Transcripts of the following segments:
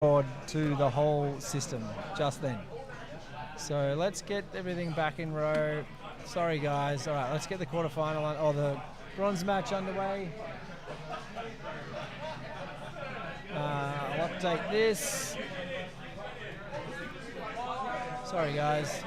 to the whole system just then. So let's get everything back in row. Sorry guys. All right, let's get the quarterfinal or the bronze match underway. I'll update this. Sorry guys.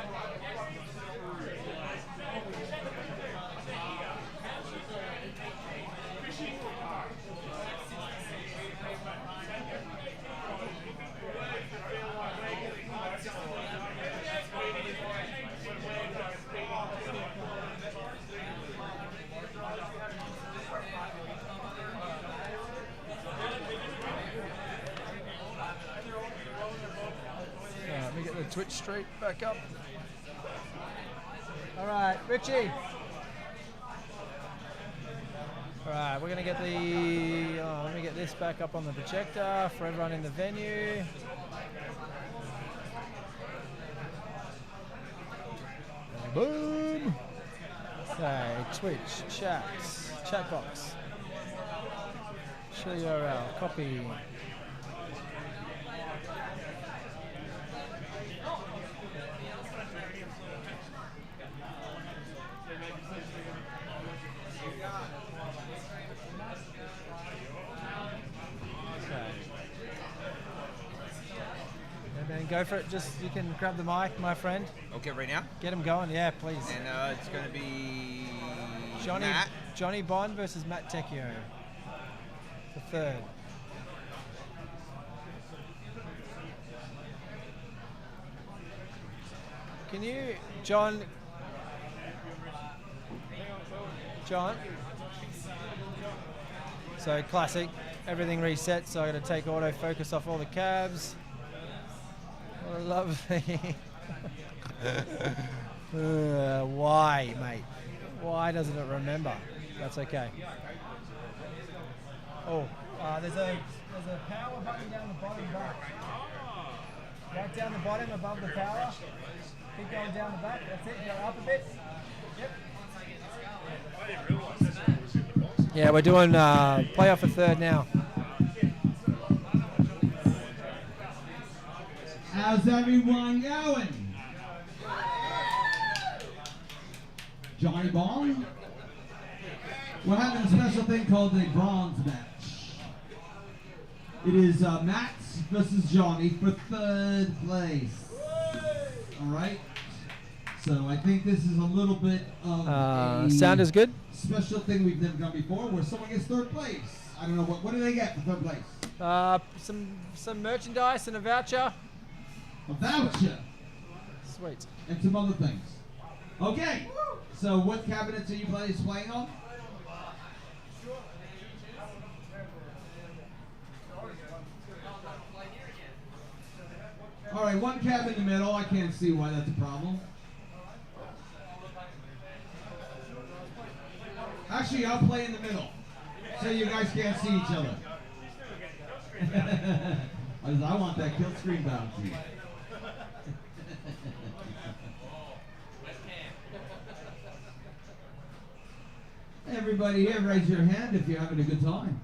Let me get the Twitch streak back up. All right, Richie. All right, we're gonna get the. Let me get this back up on the projector for everyone in the venue. Boom. Okay, Twitch chat box. Show URL copy. And go for it. Just you can grab the mic, my friend. Okay, right now. Get him going, yeah, please. And it's going to be Johnny Bond versus Matt Tecchio, the third. Can you, John? So classic, everything resets. So I got to take autofocus off all the cabs. What a lovely. Why, mate? Why doesn't it remember? That's okay. Oh, there's a power button down the bottom back. Right down the bottom above the power. Keep going down the back. That's it. Go up a bit. Yep. Yeah, we're doing playoff for third now. How's everyone going? Johnny Bond? We're having a special thing called the bronze match. It is Matt versus Johnny for third place. Alright? So I think this is a little bit of a sound is good? Special thing we've never done before where someone gets third place. I don't know, what do they get for third place? Some merchandise and a voucher. A voucher. Sweet. And some other things. Okay. So what cabinets are you playing on? All right, one cab in the middle. I can't see why that's a problem. Actually, I'll play in the middle, so you guys can't see each other. I want that kill screen bouncy. Everybody here, raise your hand if you're having a good time.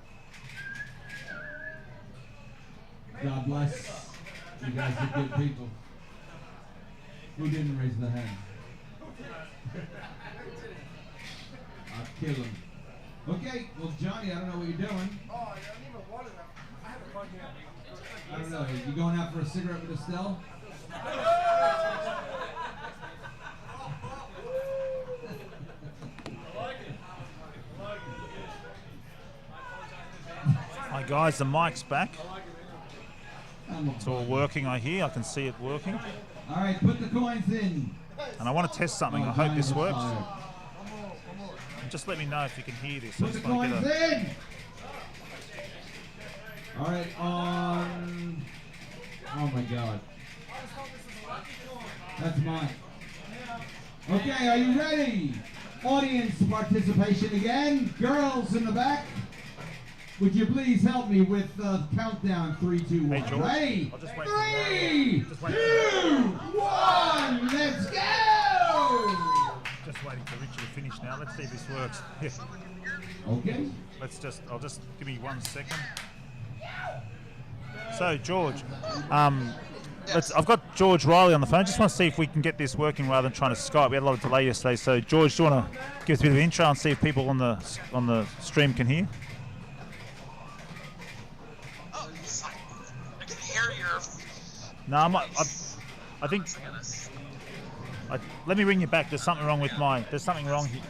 God bless. You guys are good people. Who didn't raise the hand? I'll kill him. Okay, well, Johnny, I don't know what you're doing. Oh, I don't even want it. I have a fun here. I don't know. You going out for a cigarette with Estelle? Hi guys, the mic's back. It's all working, I hear. I can see it working. All right, put the coins in. And I want to test something. I hope this works. Just let me know if you can hear this. Put the coins in. All right, on. Oh my God. That's mine. Okay, are you ready? Audience participation again. Girls in the back. Would you please help me with the countdown? 3, 2, 1. Hey, George. Ready? I'll just wait 3, 2, 1. Let's go! Just waiting for Richard to finish now. Let's see if this works. Okay. I'll just give me 1 second. So, George, I've got George Riley on the phone. Just want to see if we can get this working rather than trying to Skype. We had a lot of delay yesterday. So, George, do you want to give us a bit of an intro and see if people on the stream can hear? Oh, I can hear your... No, I think... let me ring you back. There's something wrong with mine. There's something wrong here.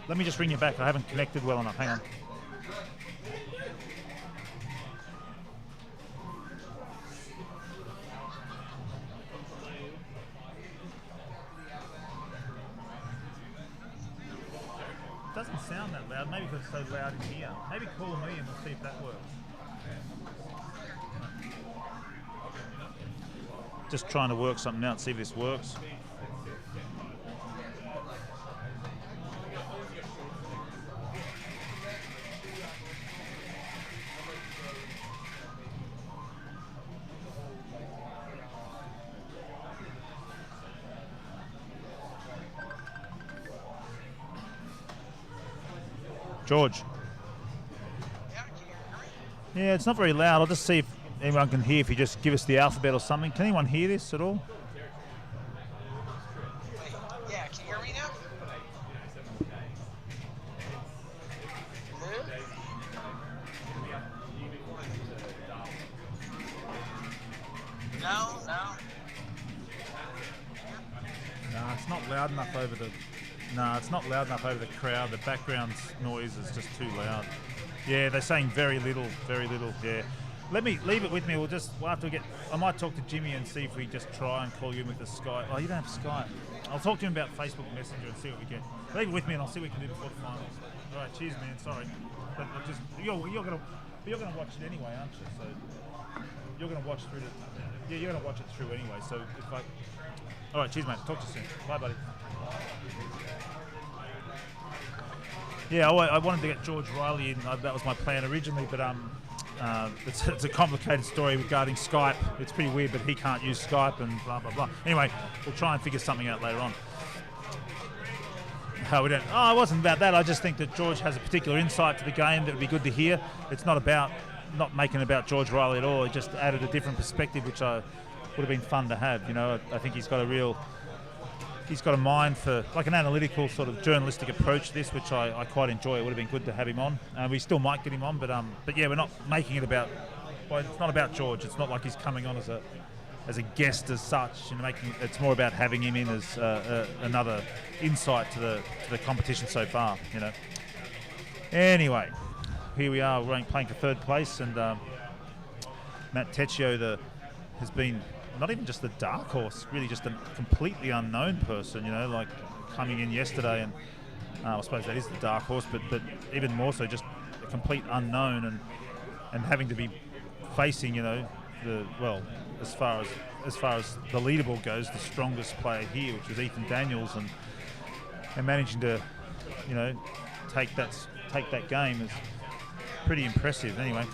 Let me just ring you back. I haven't connected well enough. Hang on. It doesn't sound that loud. Maybe because it's so loud in here. Maybe call me and we'll see if that works. Just trying to work something out, see if this works. George. Yeah, it's not very loud. I'll just see if anyone can hear, if you just give us the alphabet or something. Can anyone hear this at all? Yeah, can you hear me now? No. No, it's not loud enough over the... No, it's not loud enough over the crowd. The background noise is just too loud. Yeah, they're saying very little, yeah. Leave it with me. We'll have to get... I might talk to Jimmy and see if we just try and call you in with the Skype. Oh, you don't have Skype. I'll talk to him about Facebook Messenger and see what we get. Leave it with me and I'll see what we can do before the finals. All right, cheers, man. Sorry. But you're gonna watch it anyway, aren't you? So you're gonna watch through it. Yeah, you're gonna watch it through anyway. So if I... All right, cheers, mate. Talk to you soon. Bye, buddy. Yeah, I wanted to get George Riley in. That was my plan originally, but it's a complicated story regarding Skype. It's pretty weird, but he can't use Skype and blah, blah, blah. Anyway, we'll try and figure something out later on. It wasn't about that. I just think that George has a particular insight to the game that would be good to hear. It's not making it about George Riley at all. It just added a different perspective, which would have been fun to have. You know, I think he's got a mind for like an analytical sort of journalistic approach to this, which I quite enjoy. It would have been good to have him on. We still might get him on, but yeah, we're not making it about. Well, it's not about George. It's not like he's coming on as a guest as such. You know, it's more about having him in as another insight to the competition so far. You know. Anyway, here we are. We're playing for third place, and Matt Tecchio has been. Not even just a dark horse, really just a completely unknown person, you know, like coming in yesterday, and I suppose that is the dark horse, but even more so just a complete unknown, and having to be facing, you know, as far as the leaderboard goes, the strongest player here, which was Ethan Daniels, and managing to, you know, take that game is pretty impressive. Anyway,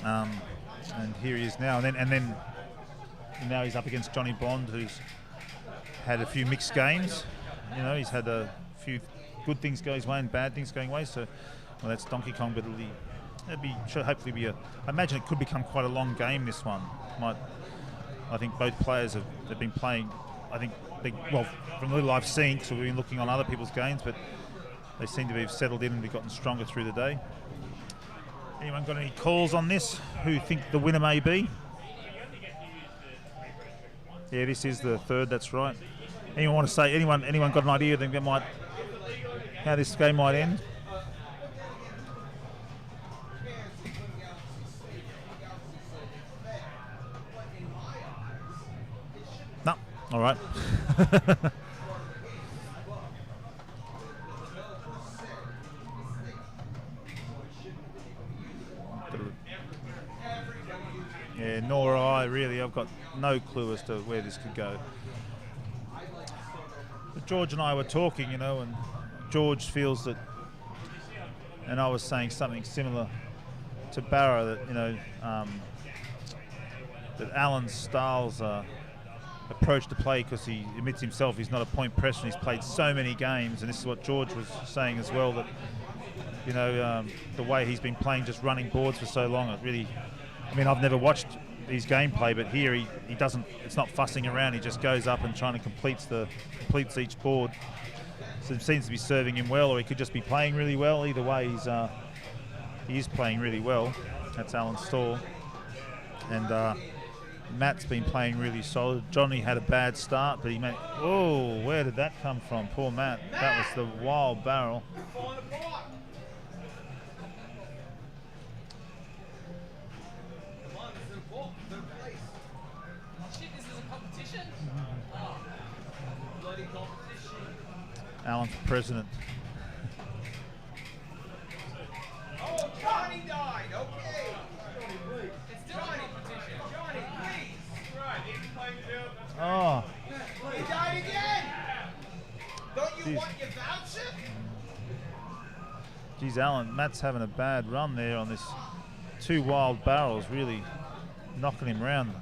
and here he is now, and then now he's up against Johnny Bond, who's had a few mixed games. You know, he's had a few good things go his way and bad things going away. So, well, that's Donkey Kong, but should hopefully be I imagine it could become quite a long game, this one. I think both players have been playing, I think, from the little I've seen, because we've been looking on other people's games, but they seem to have settled in and have gotten stronger through the day. Anyone got any calls on this? Who think the winner may be? Yeah, this is the third, that's right. Anyone want to say, anyone got an idea how this game might end? No, all right. Yeah, nor I really. I've got no clue as to where this could go. But George and I were talking, you know, and George feels that, and I was saying something similar to Barra, that, you know, that Alan Stiles' approach to play, because he admits himself he's not a point presser and he's played so many games, and this is what George was saying as well, that, you know, the way he's been playing, just running boards for so long, it really I mean, I've never watched his gameplay, but here he doesn't. It's not fussing around. He just goes up and trying to completes each board. So it seems to be serving him well, or he could just be playing really well. Either way, he is playing really well. That's Alan Storr, and Matt's been playing really solid. Johnny had a bad start, but he made. Oh, where did that come from? Poor Matt. That was the wild barrel. Alan for president. Oh, Johnny died. Okay. It's Johnny petition. Johnny, please. Right. Oh, He died again. Don't you Jeez. want your voucher? geez, Alan, Matt's having a bad run there on this 2 wild barrels, really knocking him round.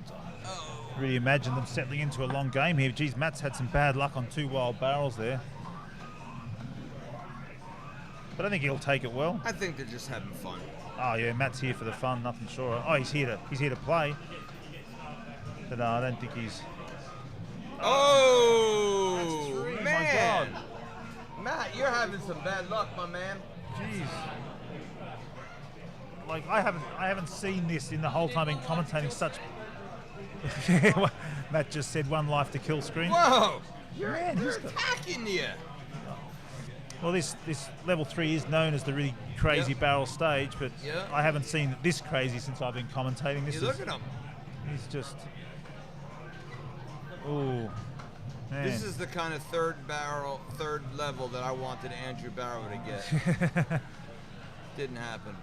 Really imagine them settling into a long game here. Geez, Matt's had some bad luck on 2 wild barrels there. But I think he'll take it well. I think they're just having fun. Oh yeah, Matt's here for the fun, nothing sure. Oh, he's here to play. But I don't think he's. Oh, That's 3, man. my God. Matt, you're having some bad luck, my man. Jeez. Like I haven't seen this in the whole time been commentating such. Matt just said 1 life to kill screen. Whoa. You're Man, he's got- attacking you. Well, this level 3 is known as the really crazy Yep. barrel stage, but Yep. I haven't seen it this crazy since I've been commentating. This You is look at him. he's just. Oh, man. This is the kind of third level that I wanted Andrew Barrow to get. Didn't happen.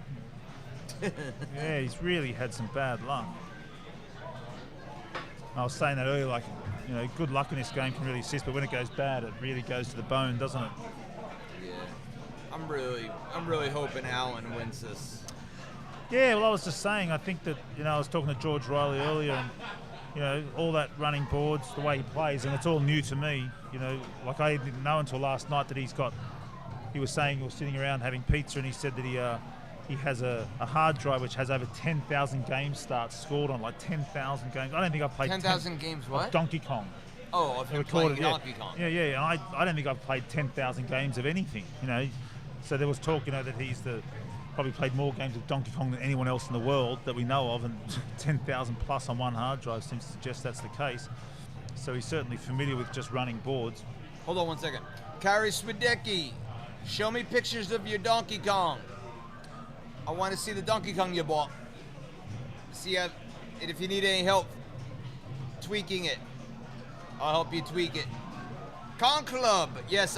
Yeah, he's really had some bad luck. I was saying that earlier, like, you know, good luck in this game can really assist, but when it goes bad, it really goes to the bone, doesn't it? Yeah. I'm really hoping Alan wins this. Yeah, well, I was just saying, I think that, you know, I was talking to George Riley earlier, and, you know, all that running boards, the way he plays, and it's all new to me, you know, like I didn't know until last night that he was saying he was sitting around having pizza, and he said that he has a hard drive which has over 10,000 game starts scored on, like 10,000 games. I don't think I've played 10,000 games of what? Donkey Kong. Oh, of They him recorded, playing Donkey Kong. Yeah, yeah. And I don't think I've played 10,000 games of anything, you know. So there was talk, you know, that he's probably played more games of Donkey Kong than anyone else in the world that we know of, and 10,000 plus on 1 hard drive seems to suggest that's the case. So he's certainly familiar with just running boards. Hold on 1 second. Kari Swidecki, show me pictures of your Donkey Kong. I want to see the Donkey Kong you bought. See and if you need any help tweaking it, I'll help you tweak it. Con Club, yes,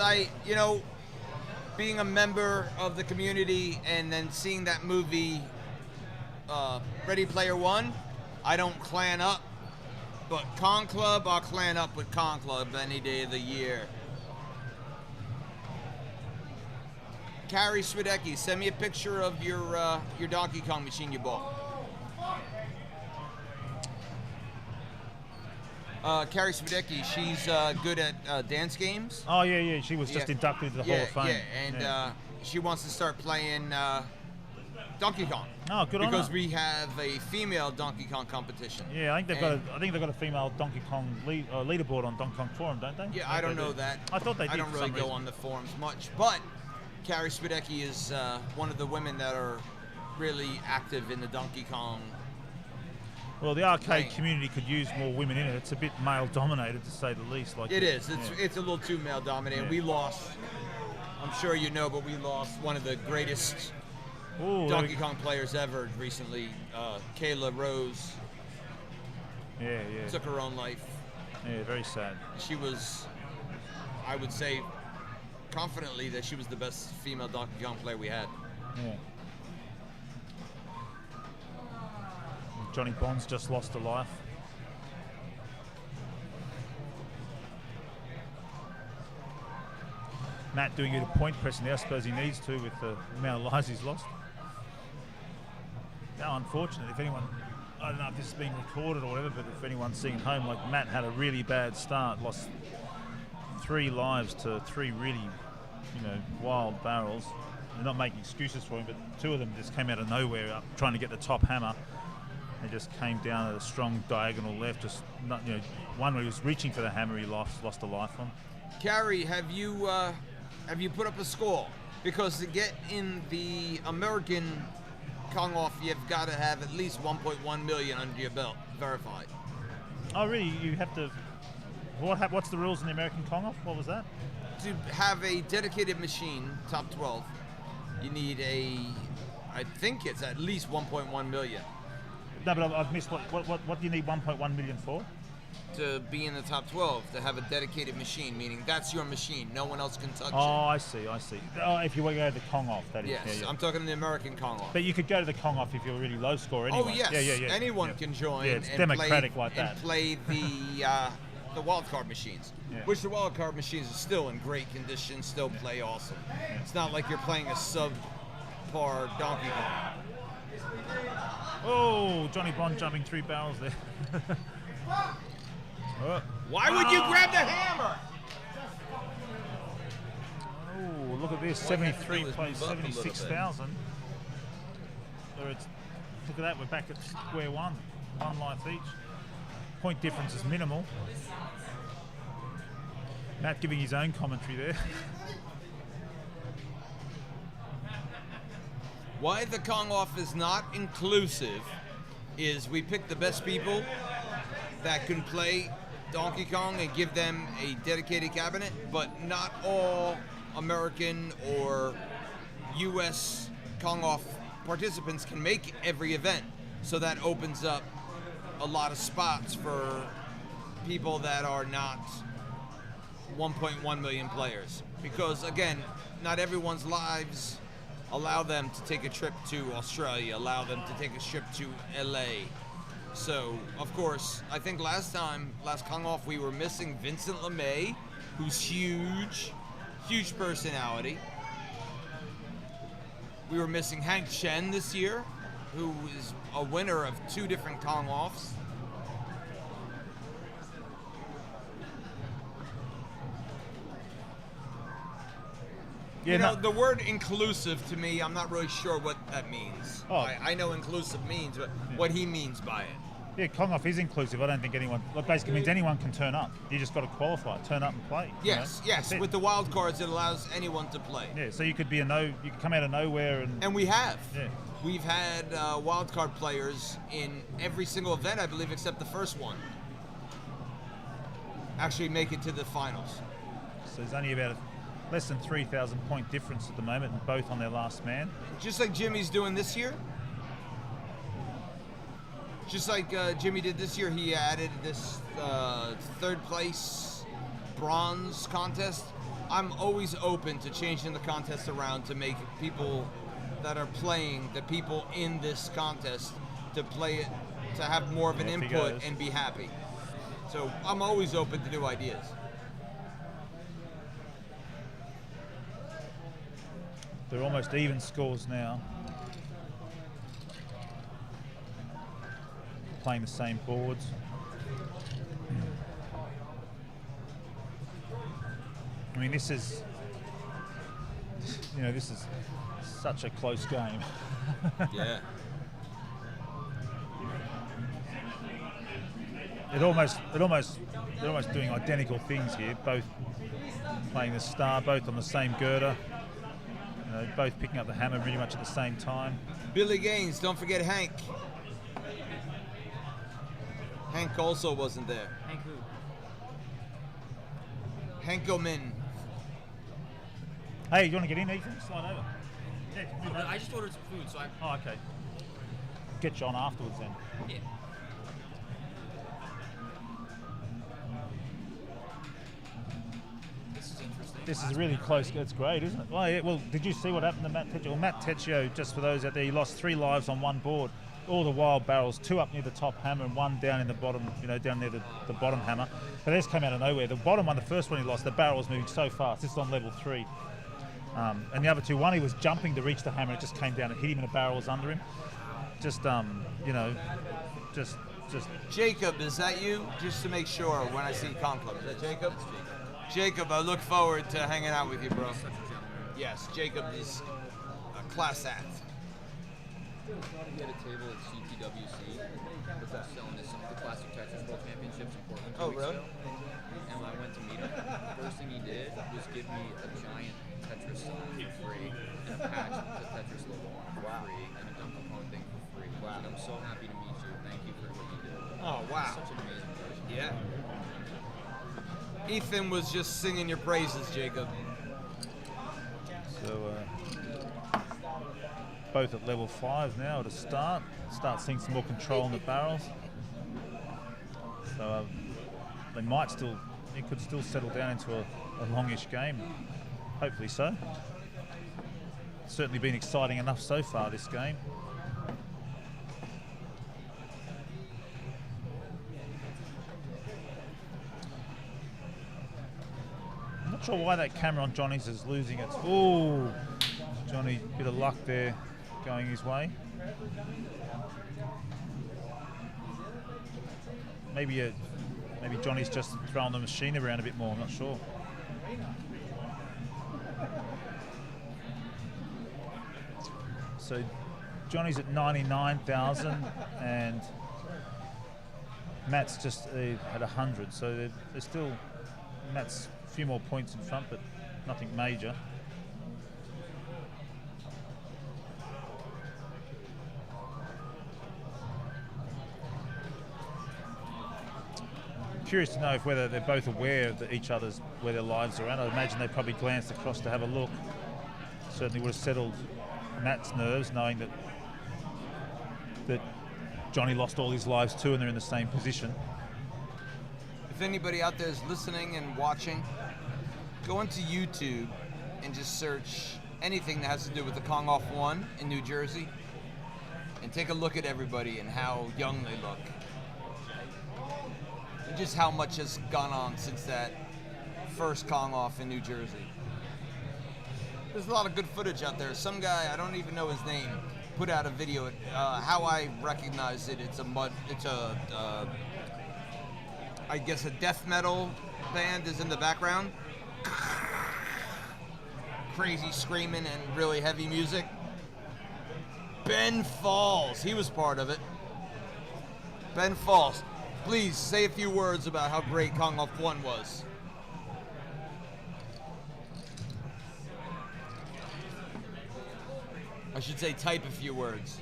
being a member of the community and then seeing that movie, Ready Player One, I don't clan up, but Con Club, I'll clan up with Con Club any day of the year. Kari Swidecki, send me a picture of your Donkey Kong machine you bought. Kari Swidecki, she's good at dance games. Oh, yeah, yeah. She was just inducted into the Hall of Fame. Yeah, and she wants to start playing Donkey Kong. Oh, good on Because her. we have a female Donkey Kong competition. Yeah, I think they've got a female Donkey Kong leaderboard on Donkey Kong Forum, don't they? Yeah, I don't know that. I thought they did. I don't for really some go reason. on the forums much, but Kari Swidecki is one of the women that are really active in the Donkey Kong. Well, the arcade Playing. community could use more women in it. It's a bit male-dominated, to say the least. Like It is. yeah. It's a little too male dominated. Yeah. We lost. I'm sure you know, but we lost one of the greatest Ooh, Donkey Kong players ever recently. Kayla Rose Yeah, yeah. took her own life. Yeah, very sad. She was, I would say, confidently that she was the best female Donkey Kong player we had. Yeah. Johnny Bond's just lost a life. Matt doing a point pressing there. I suppose he needs to with the amount of lives he's lost. Now, unfortunately, if anyone, I don't know if this is being recorded or whatever, but if anyone's seeing at home, like Matt had a really bad start, lost 3 lives to 3 really, wild barrels. They're not making excuses for him, but 2 of them just came out of nowhere up trying to get the top hammer. He just came down at a strong diagonal left. Just not, one where he was reaching for the hammer, he lost a life on. Carrie, have you put up a score? Because to get in the American Kong off, you've got to have at least 1.1 million under your belt, verified. Oh, really? You have to. What's the rules in the American Kong off? What was that? To have a dedicated machine, top 12, you need I think it's at least 1.1 million. No, but I've missed what do you need 1.1 million for? To be in the top 12, to have a dedicated machine, meaning that's your machine, no one else can touch Oh, I see. Oh, if you want to go to the Kong off, that is. Yes, Yeah. I'm talking the American Kong off. But you could go to the Kong off if you're really low score anyway. Oh yes, Yeah. anyone can join. Yeah, it's and democratic play, like that. And play the wild card machines, Yeah. which the wild card machines are still in great condition, still play awesome. It's not like you're playing a subpar Donkey Kong. Oh, Johnny Bond jumping 3 barrels there. Oh. Why would you grab the hammer? Oh, look at this, 73 plays 76,000. Look at that, we're back at square one. 1 life each. Point difference is minimal. Matt giving his own commentary there. Why the Kong off is not inclusive is we pick the best people that can play Donkey Kong and give them a dedicated cabinet, but not all American or US Kong off participants can make every event. So that opens up a lot of spots for people that are not 1.1 million players. Because again, not everyone's lives allow them to take a trip to Australia, allow them to take a trip to LA. So, of course, I think last Kong off, we were missing Vincent LeMay, who's huge personality. We were missing Hank Chen this year, who is a winner of 2 different Kong offs. Yeah, the word inclusive to me, I'm not really sure what that means. Oh. I know inclusive means, but what he means by it. Yeah, Kong off is inclusive. I don't think anyone. What basically means anyone can turn up. You just got to qualify, turn up and play. Yes, yes. With the wild cards, it allows anyone to play. Yeah, so you could be you could come out of nowhere And we have. Yeah. We've had wild card players in every single event, I believe, except the first one. Actually, make it to the finals. So there's only about less than 3,000 point difference at the moment, and both on their last man. Just like Jimmy's doing this year. Just like Jimmy did this year, he added this 3rd place bronze contest. I'm always open to changing the contest around to make people that are playing, the people in this contest, to play it, to have more of an input and be happy. So I'm always open to new ideas. They're almost even scores now. Playing the same boards. I mean, this is such a close game. Yeah. They're almost doing identical things here. Both playing the star, both on the same girder. Both picking up the hammer pretty much at the same time. Billy Gaines, don't forget Hank. Hank also wasn't there. Hank who? Hank Omin. Hey, you want to get in, Ethan? Slide over. Yeah, I just ordered some food, so I. Oh, okay. Get you on afterwards then. Yeah. This is interesting. This is really close. It's great, isn't it? Well, yeah, well, did you see what happened to Matt Tecchio? Well, Matt Tecchio, just for those out there, he lost 3 lives on one board. All the wild barrels, 2 up near the top hammer and 1 down in the bottom, down near the bottom hammer. But this came out of nowhere. The bottom one, the first one he lost, the barrel was moving so fast. This is on level 3. And the other 2, one he was jumping to reach the hammer, it just came down and hit him and the barrel was under him. Just. Jacob, is that you? Just to make sure when I see Con Club. Is that Jacob? Jacob, I look forward to hanging out with you, bro. Yes, Jacob is a class act. We had a table at CTWC, which was selling us some of the classic Tetris World Championships in Portland 2 weeks ago. And when I went to meet him, the first thing he did was give me a giant Tetris sign for free and a patch with the Tetris logo on for free and a Donkey Kong thing for free. Wow. I'm so happy to meet you. Thank you for what you did. Oh, wow. Such an amazing person. Yeah. Ethan was just singing your praises, Jacob. So both at level 5 now to start seeing some more control in the barrels. So it could still settle down into a longish game. Hopefully so. It's certainly been exciting enough so far, this game. I'm not sure why that camera on Johnny's is losing its... Ooh! Johnny, bit of luck there going his way. Maybe Johnny's just throwing the machine around a bit more, I'm not sure. So Johnny's at 99,000 and Matt's just at 100, so they're still... Matt's a few more points in front, but nothing major. Curious to know whether they're both aware of each other's where their lives are at. I imagine they probably glanced across to have a look. Certainly would have settled Matt's nerves, knowing that Johnny lost all his lives too, and they're in the same position. If anybody out there is listening and watching, go into YouTube and just search anything that has to do with the Kong Off 1 in New Jersey, and take a look at everybody and how young they look. Just how much has gone on since that first Kong Off in New Jersey. There's a lot of good footage out there. Some guy, I don't even know his name, put out a video. How I recognize it, I guess a death metal band is in the background. Crazy screaming and really heavy music. Ben Falls, he was part of it. Ben Falls. Please say a few words about how great Kong Off 1 was. I should say type a few words.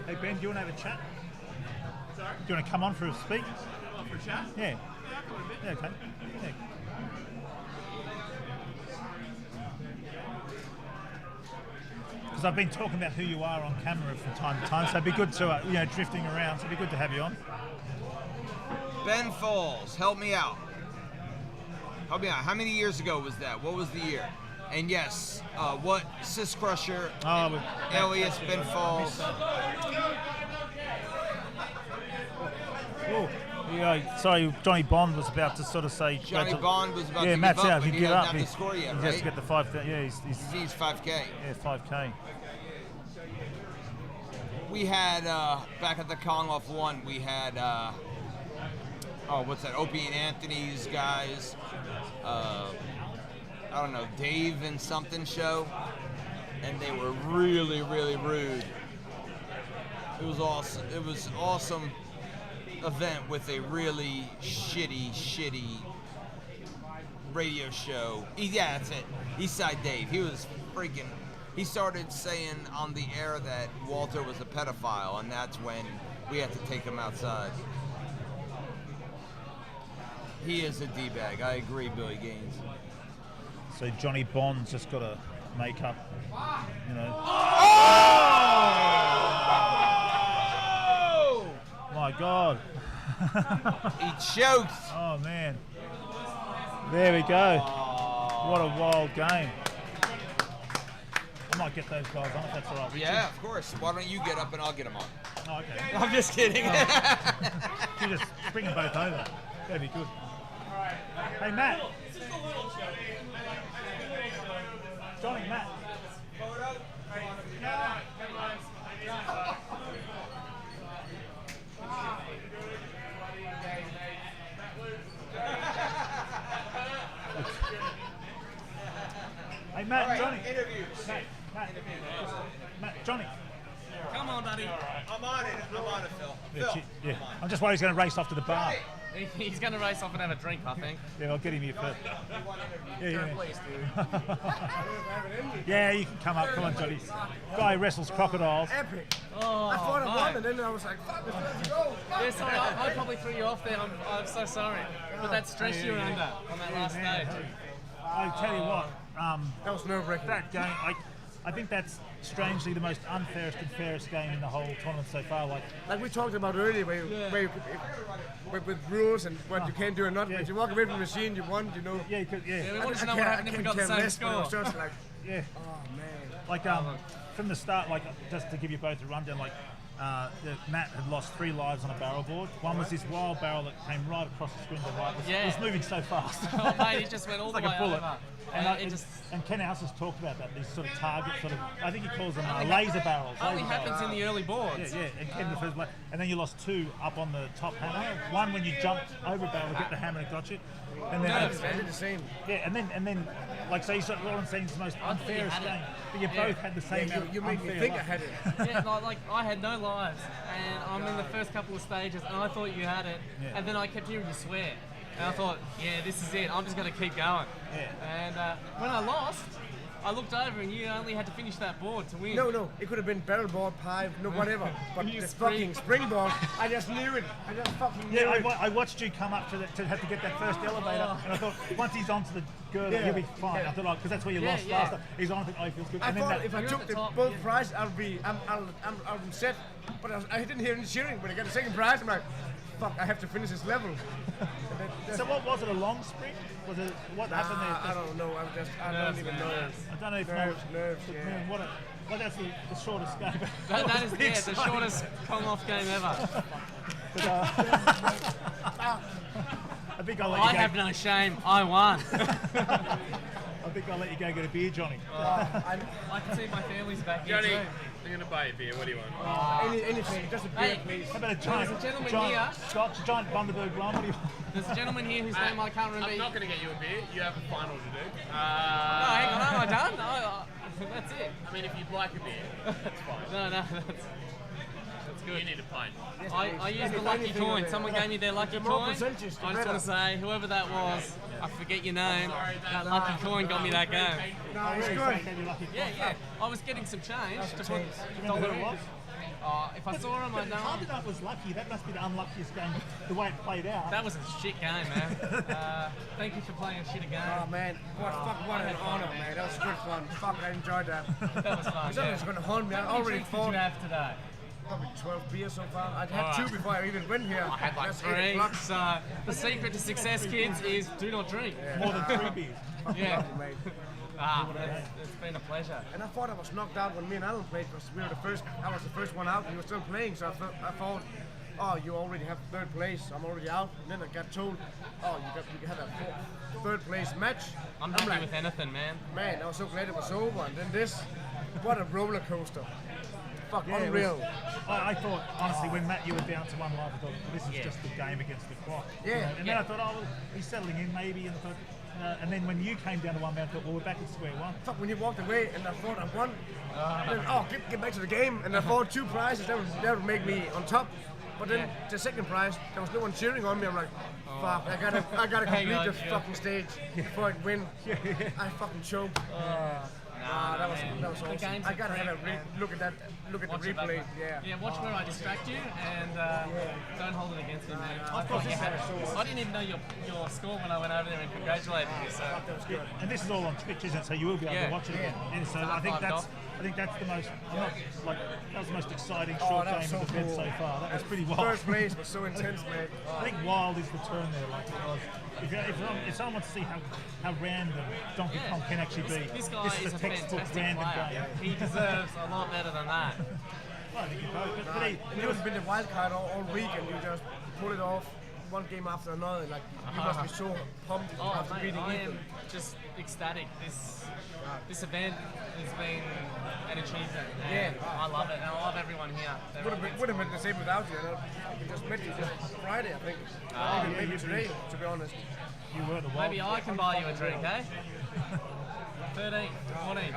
Hey Ben, do you want to have a chat? Sorry? Do you want to come on for a speak? For chat? Yeah. Yeah, okay. Yeah. Because I've been talking about who you are on camera from time to time, so it'd be good to, drifting around, so it'd be good to have you on. Ben Falls, help me out. Help me out. How many years ago was that? What was the year? And yes, what Sis Crusher, alias Ben Falls. Oh, yeah, sorry, Johnny Bond was about to sort of say. Johnny Bond was about to give Matt's up, out. but He he give doesn't up. have the score yet, he right? has to get the 5,000. Yeah, He's 5K. Yeah, 5K. We had, back at the Kong Off 1, we had, what's that, Opie and Anthony's guys, I don't know, Dave and something show, and they were really, really rude. It was awesome. It was awesome event with a really shitty radio show. Yeah, that's it. Eastside Dave. He was freaking... He started saying on the air that Walter was a pedophile, and that's when we had to take him outside. He is a D-bag. I agree, Billy Gaines. So Johnny Bond's just got to make up, Oh! My God. He choked. Oh, man. There we go. What a wild game. I might get those guys on if that's all right with you. Yeah, of course. Why don't you get up and I'll get him on? Oh, okay. I'm just kidding. You just bring them both over. That'd be good. Hey, Matt. Johnny, Matt. Johnny. Come on, buddy. I'm on it, Phil. Yeah. I'm just worried he's going to race off to the bar. He's going to race off and have a drink, I think. Yeah, I'll get him here first. Yeah. Please, dude. Yeah, you can come up. Come on, Johnny. Guy wrestles crocodiles. Epic. Oh, I thought I mate. won, and then I was like, fuck, let's go. Yeah, sorry, I probably threw you off there. I'm so sorry. But that stress you were under on that last stage. I tell you what, That was nerve-wracking. that game, I think that's strangely the most unfairest and fairest game in the whole tournament so far. Like we talked about earlier, with rules and what you can do and not. Yeah. If you walk away from the machine, you won, you know. yeah, Yeah, we wanted to know what happened if we got the same less, but it score. was just like, yeah. oh man. Like from the start, like just to give you both a rundown, like Matt had lost 3 lives on a barrel board. One was this wild barrel that came right across the screen to the right. It was moving so fast. Oh, mate, it just went all It's the like way a bullet. over. And Ken House has talked about that. These sort of targets, I think he calls them laser barrels. Only laser happens barrels. in the early boards. Yeah. And Ken refers and then you lost 2 up on the top hammer. One when you jumped over a barrel to get the hammer and got you. And then Nerves, I did the same. yeah, and then like so you saw Lauren saying it's the most unfairest game, but you both had the same. Yeah, you made me unfair think I luck. had it. Yeah, like I had no lives, and I'm in the first couple of stages, and I thought you had it, Yeah. and then I kept hearing you swear, and I thought, yeah, this is it. I'm just gonna keep going. Yeah. And when I lost, I looked over, and you only had to finish that board to win. No, it could have been barrel board, pie, no whatever. But You the spring. fucking springboard, I just knew it. I just fucking knew Yeah, it. I watched you come up to have to get that first elevator, and I thought once he's onto the girdle, he'll be fine. Yeah. I thought because that's where you Yeah, lost yeah. last time. He's on. I think, oh, he feels good. I And then thought that- if I You're took at the the top, both yeah. prize, I'm set. But I didn't hear any cheering. When I got the second prize, I'm like, fuck, I have to finish this level. And then- so what was it? A long sprint? Was it what happened there? I don't know. I don't even know. I don't know if Nerves, but yeah. man, well, that's the shortest game. That is the shortest Kong-off game ever. I think I'll let I you go. have no shame. I won. I think I'll let you go get a beer, Johnny. I can see my family's back here Johnny, too. I'm gonna buy you a beer. What do you want? Anything, just a beer, Hey, please. How about a There's a gentleman giant here. Scotch, giant Bundaberg rum? What do you There's a gentleman here whose name I can't remember. I'm not gonna get you a beer. You have a final to do. No, hang on, am I done? No, that's it. I mean, if you'd like a beer, that's fine. No, that's good. You need a pint. I used the lucky anything coin. of it. Someone gave me their lucky more coin. I percentages, just the want to better. say, whoever that was, I forget your name. That lucky coin got me that game. No, it's good. Yeah. I was getting some change to put remember what it was? if I saw him, I It's hard to know. know it was lucky. That must be the unluckiest game, the way it played out. That was a shit game, man. Thank you for playing a shit game. Oh man, what an honor, man. That was good fun. Fuck, I enjoyed that. That was fun. Someone's gonna haunt me. I How many already drinks did you fought have today? probably 12 beers so far. I'd had Alright. 2 before I even went here. I had like That's 3. 8 o'clock. So the secret to success, kids, is do not drink. More than 3 beers. Yeah. Mate. It's been a pleasure. And I thought I was knocked out when me and Alan played because I was the first one out and he was still playing. So I thought, oh, you already have 3rd place. I'm already out. And then I got told, oh, you had a 3rd place match. I'm happy with anything, man. Man, I was so glad it was over. And then this, what a roller coaster. Fuck, Yeah, it unreal. I thought, honestly, when Matt, you were down to 1 life, I thought, this is just the game against the clock. Yeah. And then I thought, oh, well, he's settling in maybe. And I thought, and then when you came down to 1 man, I thought, well, we're back at square one. Fuck, when you walked away and I thought I won. Then, oh, get back to the game. And I fought 2 prizes. That would make me on top. But then the second prize, there was no one cheering on me. I'm like, fuck, I gotta Hang complete on, the yeah. fucking stage before I win. I fucking choked. That was The awesome. games I are gotta have a great, look at the Watch it replay. back. Yeah. Watch where I distract you and don't hold it against me, man. I thought you had it. I didn't even know your score when I went over there and congratulated you. So And this is all on Twitch, isn't it? So you will be able Yeah. to watch it again. And so I think that's the most. I'm not like that was the most exciting short that game was of so the event cool. so far. That was pretty wild. First place was so intense, man. I think wild is the term there. Like it was. If someone wants to see how random Donkey Kong can actually be, this guy this is a textbook fantastic random player. game. He deserves a lot better than that. Well, I think you both. But he, And you've been the wild card all week, and you just pull it off one game after another. Like you must be so pumped Oh, after mate, beating I Ethan. am just ecstatic. This event has been an achievement. And I love it, and I love everyone here. Would have been the same without you. We just met you just Friday, I think. Maybe today, to be honest. you were the wild. Maybe I can buy you a drink, eh? 13, 14.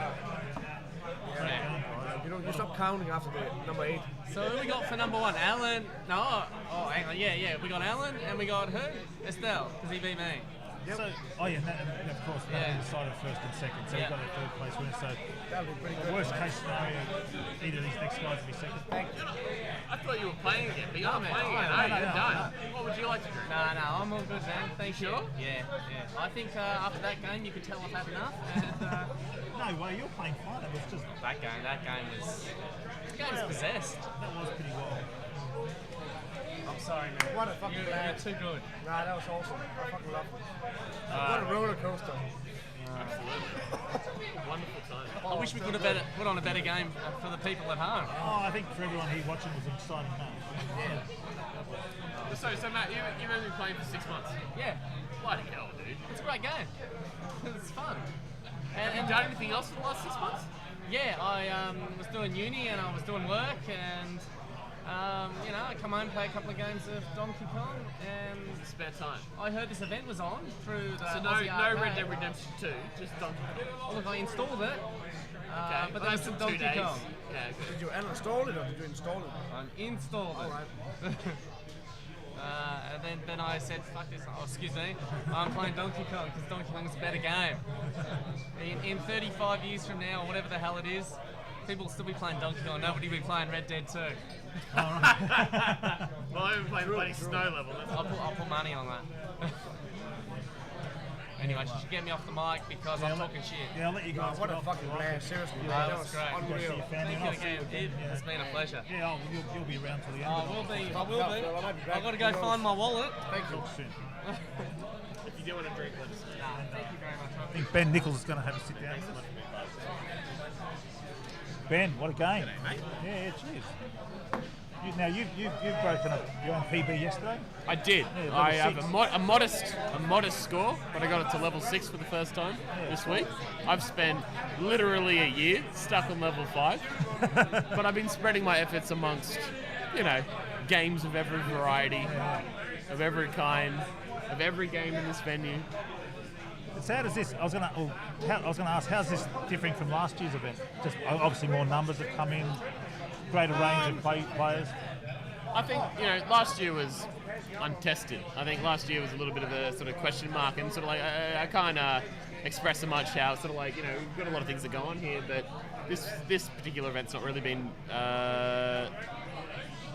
You stop counting after the number 8. So who we got for number 1? Alan? No. Oh, hang on. Yeah. We got Alan and we got who? Estelle, because he beat me. So, and of course, that decided first and second. So we've got a third place winner. So, That'll be pretty good. worst case scenario, either of these next guys will be second. I thought you were playing again, but you're not playing again. no, You're no, done. What would you like to drink? No, I'm all good, man. Thank you. Sure? Yeah. I think after that game, you could tell I've had enough. And, No way, you're playing fine. It was just that game was possessed. that was pretty well. I'm sorry, man. What a fucking You're blast. too good. Nah, that was awesome. I fucking loved it. What a roller coaster. Wonderful time. I wish we could have put on a better game for the people at home. Oh, I think for everyone here watching it was an exciting match. So Matt, you've only been playing for 6 months. Yeah, Bloody hell, dude. it's a great game. It's fun. Have you done anything else for the last 6 months? Yeah, I was doing uni and I was doing work and I come home, play a couple of games of Donkey Kong, and Spare time. I heard this event was on through the So no Aussie Red Arcade. Dead Redemption 2, just Donkey Kong. Look, I installed it, Okay, but that there's was some 2 Donkey days. Kong. Yeah, good. Did you uninstall it or did you install it? I installed it. Alright. And then I said, fuck this, excuse me, I'm playing Donkey Kong because Donkey Kong's a better game. In 35 years from now, or whatever the hell it is, people will still be playing Donkey Kong, nobody will be playing Red Dead 2. Well, I haven't played bloody snow level. I'll put money on that. Anyway, she should get me off the mic because I'm talking shit. Yeah, I'll let you Oh, guys what get a off. fucking blast, seriously. Oh, Man. that was great. Go see Unreal. your family. Thank you again. It's been a pleasure. Yeah, you'll be around till the end. I of will it. be. I will be. I've got to go find my wallet. Thank you. Talk soon. If you do want to drink, let us know. Thank you very much. I think Ben Nichols is going to have to sit down. Ben, what a game! Yeah, cheers. You've broken up your own PB yesterday. I did. Yeah, level I have 6. a modest score, but I got it to level 6 for the first time this week. I've spent literally a year stuck on level 5, but I've been spreading my efforts amongst, games of every variety, of every kind, of every game in this venue. So how does this? I was going to ask, how's this differing from last year's event? Just obviously more numbers have come in, greater range of players. I think, last year was untested. I think last year was a little bit of a sort of question mark, and sort of like I can't express so much how sort of like, we've got a lot of things that go on here, but this particular event's not really been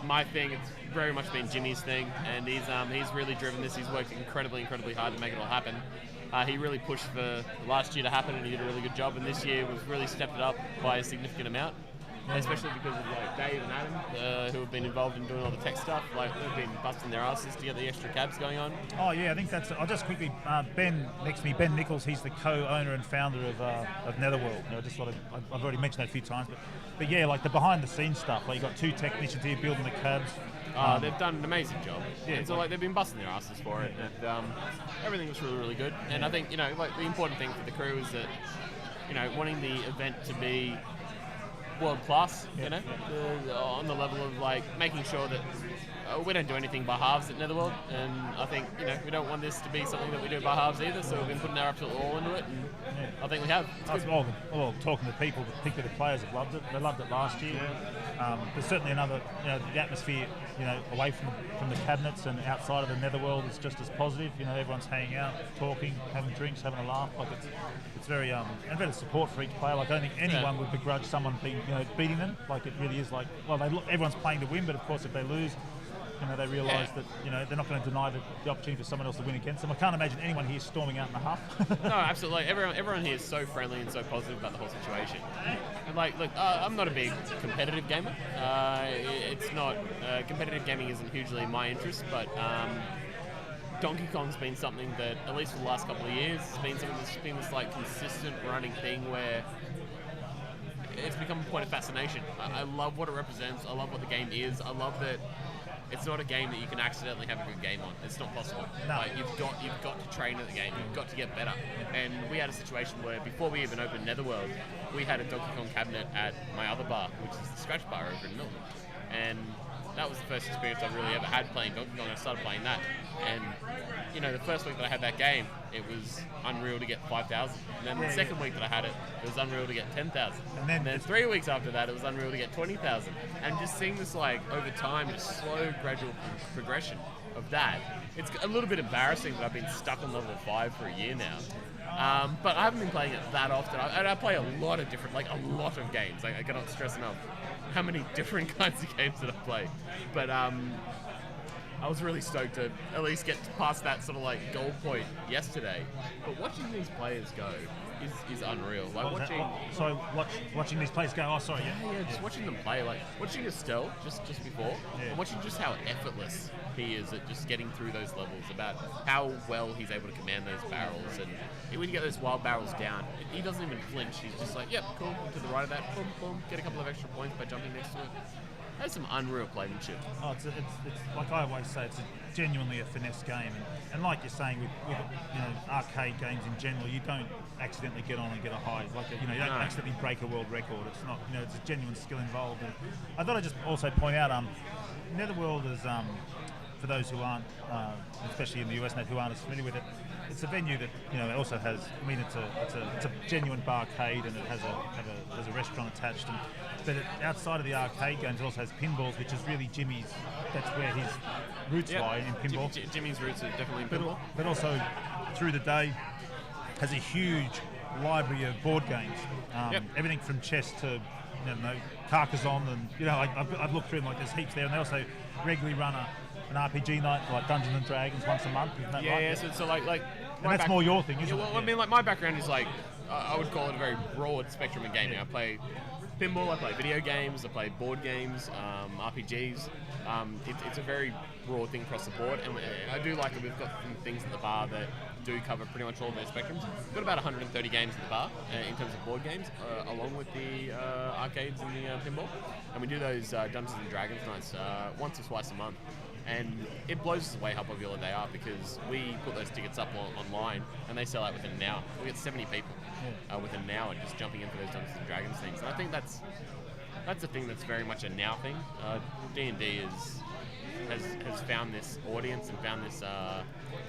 my thing. It's very much been Jimmy's thing, and he's really driven this. He's worked incredibly hard to make it all happen. He really pushed for last year to happen, and he did a really good job. And this year we've really stepped it up by a significant amount, especially because of like Dave and Adam, who have been involved in doing all the tech stuff. Like they've been busting their asses to get the extra cabs going on. Oh yeah, I think that's. I'll just quickly. Ben next to me, Ben Nichols. He's the co-owner and founder of Netherworld. I've already mentioned that a few times, but yeah, like the behind-the-scenes stuff. Like you got 2 technicians here building the cabs. They've done an amazing job. Yeah, and so like they've been busting their asses for it, and everything was really good. And I think like the important thing for the crew is that wanting the event to be world class. On the level of like making sure that we don't do anything by halves at Netherworld, and I think we don't want this to be something that we do by halves either. So we've been putting our absolute all into it, and I think we have. It's good. Well, talking to people, particularly the players, have loved it. They loved it last year. There's certainly another, the atmosphere, away from the cabinets and outside of the Netherworld is just as positive. Everyone's hanging out, talking, having drinks, having a laugh. Like it's very and very support for each player. Like I don't think anyone would begrudge someone beating them. Like it really is like, well, everyone's playing to win, but of course if they lose, they realise that they're not going to deny the opportunity for someone else to win against them. I can't imagine anyone here storming out in a huff. No, absolutely. Everyone here is so friendly and so positive about the whole situation. And like, look, I'm not a big competitive gamer. It's not competitive gaming isn't hugely in my interest, but Donkey Kong's been something that, at least for the last couple of years, has been something that's been this like consistent running thing where it's become a point of fascination. I love what it represents. I love what the game is. I love that. It's not a game that you can accidentally have a good game on. It's not possible. No. Like you've got to train at the game. You've got to get better. And we had a situation where before we even opened Netherworld, we had a Donkey Kong cabinet at my other bar, which is the Scratch Bar over in Milton. and that was the first experience I've really ever had playing Donkey Kong. I started playing that, and you know, the first week that I had that game, it was unreal to get 5,000. And then the second week that I had it, it was unreal to get 10,000. And then 3 weeks after that, it was unreal to get 20,000. And just seeing this, like, over time, just slow, gradual progression of that, it's a little bit embarrassing that I've been stuck on level 5 for a year now. But I haven't been playing it that often. I play a lot of different, like, a lot of games. Like, I cannot stress enough how many different kinds of games that I play. But, I was really stoked to at least get past that sort of like goal point yesterday. But watching these players go is unreal. Like watching these players go. Oh, sorry. Yeah. Just watching them play. Like watching Estel just before, and watching just how effortless he is at just getting through those levels. About how well he's able to command those barrels, and when you get those wild barrels down, he doesn't even flinch. He's just like, yep, cool. To the right of that, boom, boom. Get a couple of extra points by jumping next to it. That's some unreal playmanship. Oh, it's like I always say, it's genuinely a finesse game, and like you're saying with you know, arcade games in general, you don't accidentally get on and get a high. Like you know, you don't accidentally break a world record. It's not, you know, it's a genuine skill involved. And I thought I'd just also point out, Netherworld is for those who aren't, especially in the US who aren't as familiar with it. It's a venue that, you know, also has. I mean, it's a genuine barcade, and it has there's a restaurant attached. But outside of the arcade games, it also has pinballs, which is really Jimmy's. That's where his roots lie, in pinball. Jimmy's roots are definitely in pinball. But also, through the day, has a huge library of board games. Everything from chess to, you know, Carcassonne, and you know, I've looked through them. Like there's heaps there, and they also regularly run an RPG night like Dungeons and Dragons once a month. Isn't that right? Yeah. So like. And that's more your thing, isn't it? Well, I mean, like my background is like I would call it a very broad spectrum of gaming. I play pinball, I play video games, I play board games, RPGs. It's a very broad thing across the board, and I do like that we've got some things at the bar that do cover pretty much all of those spectrums. We've got about 130 games at the bar in terms of board games, along with the arcades and the pinball. And we do those Dungeons and Dragons nights once or twice a month. And it blows us away how popular they are, because we put those tickets up online and they sell out within an hour. We get 70 people within an hour just jumping in for those Dungeons and Dragons things. And I think that's a thing that's very much a now thing. D&D has found this audience and found this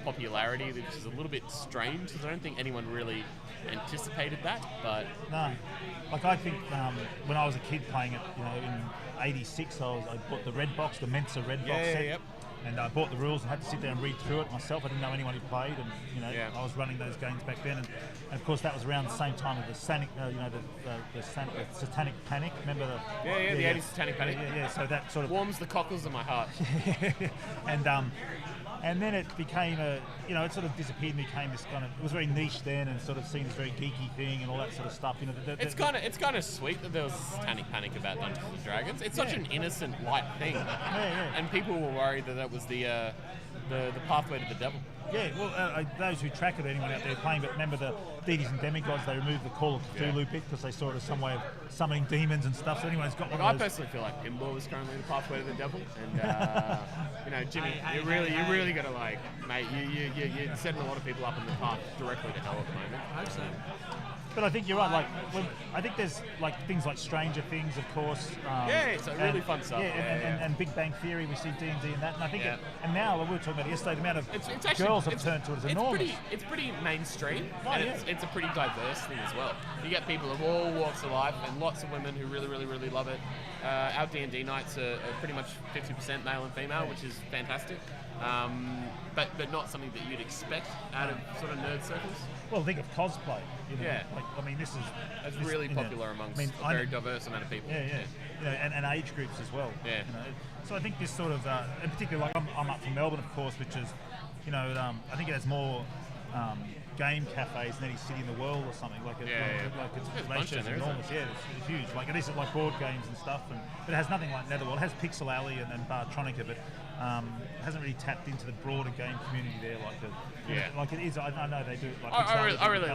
popularity, which is a little bit strange, because I don't think anyone really anticipated that. But no, like I think when I was a kid playing it, you know, in '86, I bought the red box, the Mensa red box set, and I bought the rules and had to sit there and read through it myself. I didn't know anyone who played, and you know, I was running those games back then, and of course that was around the same time as the Satanic, the Satanic Panic. Remember the 80s Satanic Panic. Yeah. So that sort of warms the cockles of my heart. And then it became it sort of disappeared and became this kind of, it was very niche then and sort of seen as a very geeky thing and all that sort of stuff. You know, it's kind of sweet that there was a Satanic Panic about Dungeons and Dragons. It's such an innocent, light thing, and people were worried that was the pathway to the devil. Yeah, well, those who track it, anyone out there playing, but remember the deities and demigods, they removed the Call of Cthulhu bit because they saw it as some way of summoning demons and stuff. So anyone's got one of those. I personally feel like pinball is currently the pathway to the devil, and you know, Jimmy, you really got to like, mate, you're setting a lot of people up on the path directly to hell at the moment. I hope so. But I think you're right. Like, I think there's like things like Stranger Things, of course. It's really fun stuff. And Big Bang Theory. We see D&D and that. And I think, and now we were talking about yesterday, the amount of girls have turned to it is enormous. It's pretty mainstream, and it's a pretty diverse thing as well. You get people of all walks of life, and lots of women who really love it. Our D&D nights are pretty much 50% male and female, which is fantastic. But not something that you'd expect out of sort of nerd circles. Well, think of cosplay. You know, like, I mean, this is really popular amongst a very diverse amount of people. You know, and age groups as well. You know, so I think this sort of, and particularly like I'm up from Melbourne, of course, which is, you know, I think it has more game cafes than any city in the world or something. Like its ratio is enormous. It's huge. Like it is like board games and stuff, but it has nothing like Netherworld. It has Pixel Alley and Bartronica, but it hasn't really tapped into the broader game community there like it is. I know they do. Like I really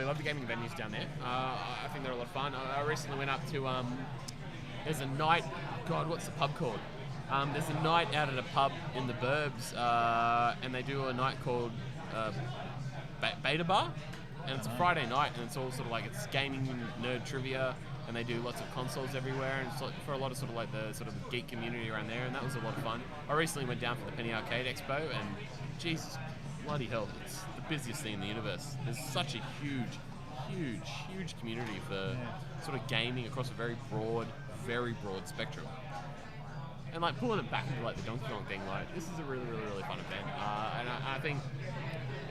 love the gaming venues down there. I think they're a lot of fun. I recently went up to there's a night. God, what's the pub called? There's a night out at a pub in the Burbs, and they do a night called Beta Bar, and it's a Friday night, and it's all sort of like it's gaming, nerd trivia. and they do lots of consoles everywhere, and so for a lot of sort of like the sort of geek community around there, and that was a lot of fun. I recently went down for the Penny Arcade Expo, and Jesus, bloody hell, it's the busiest thing in the universe. There's such a huge community for sort of gaming across a very broad spectrum. And like pulling it back into like the Donkey Kong thing, like this is a really fun event, and I think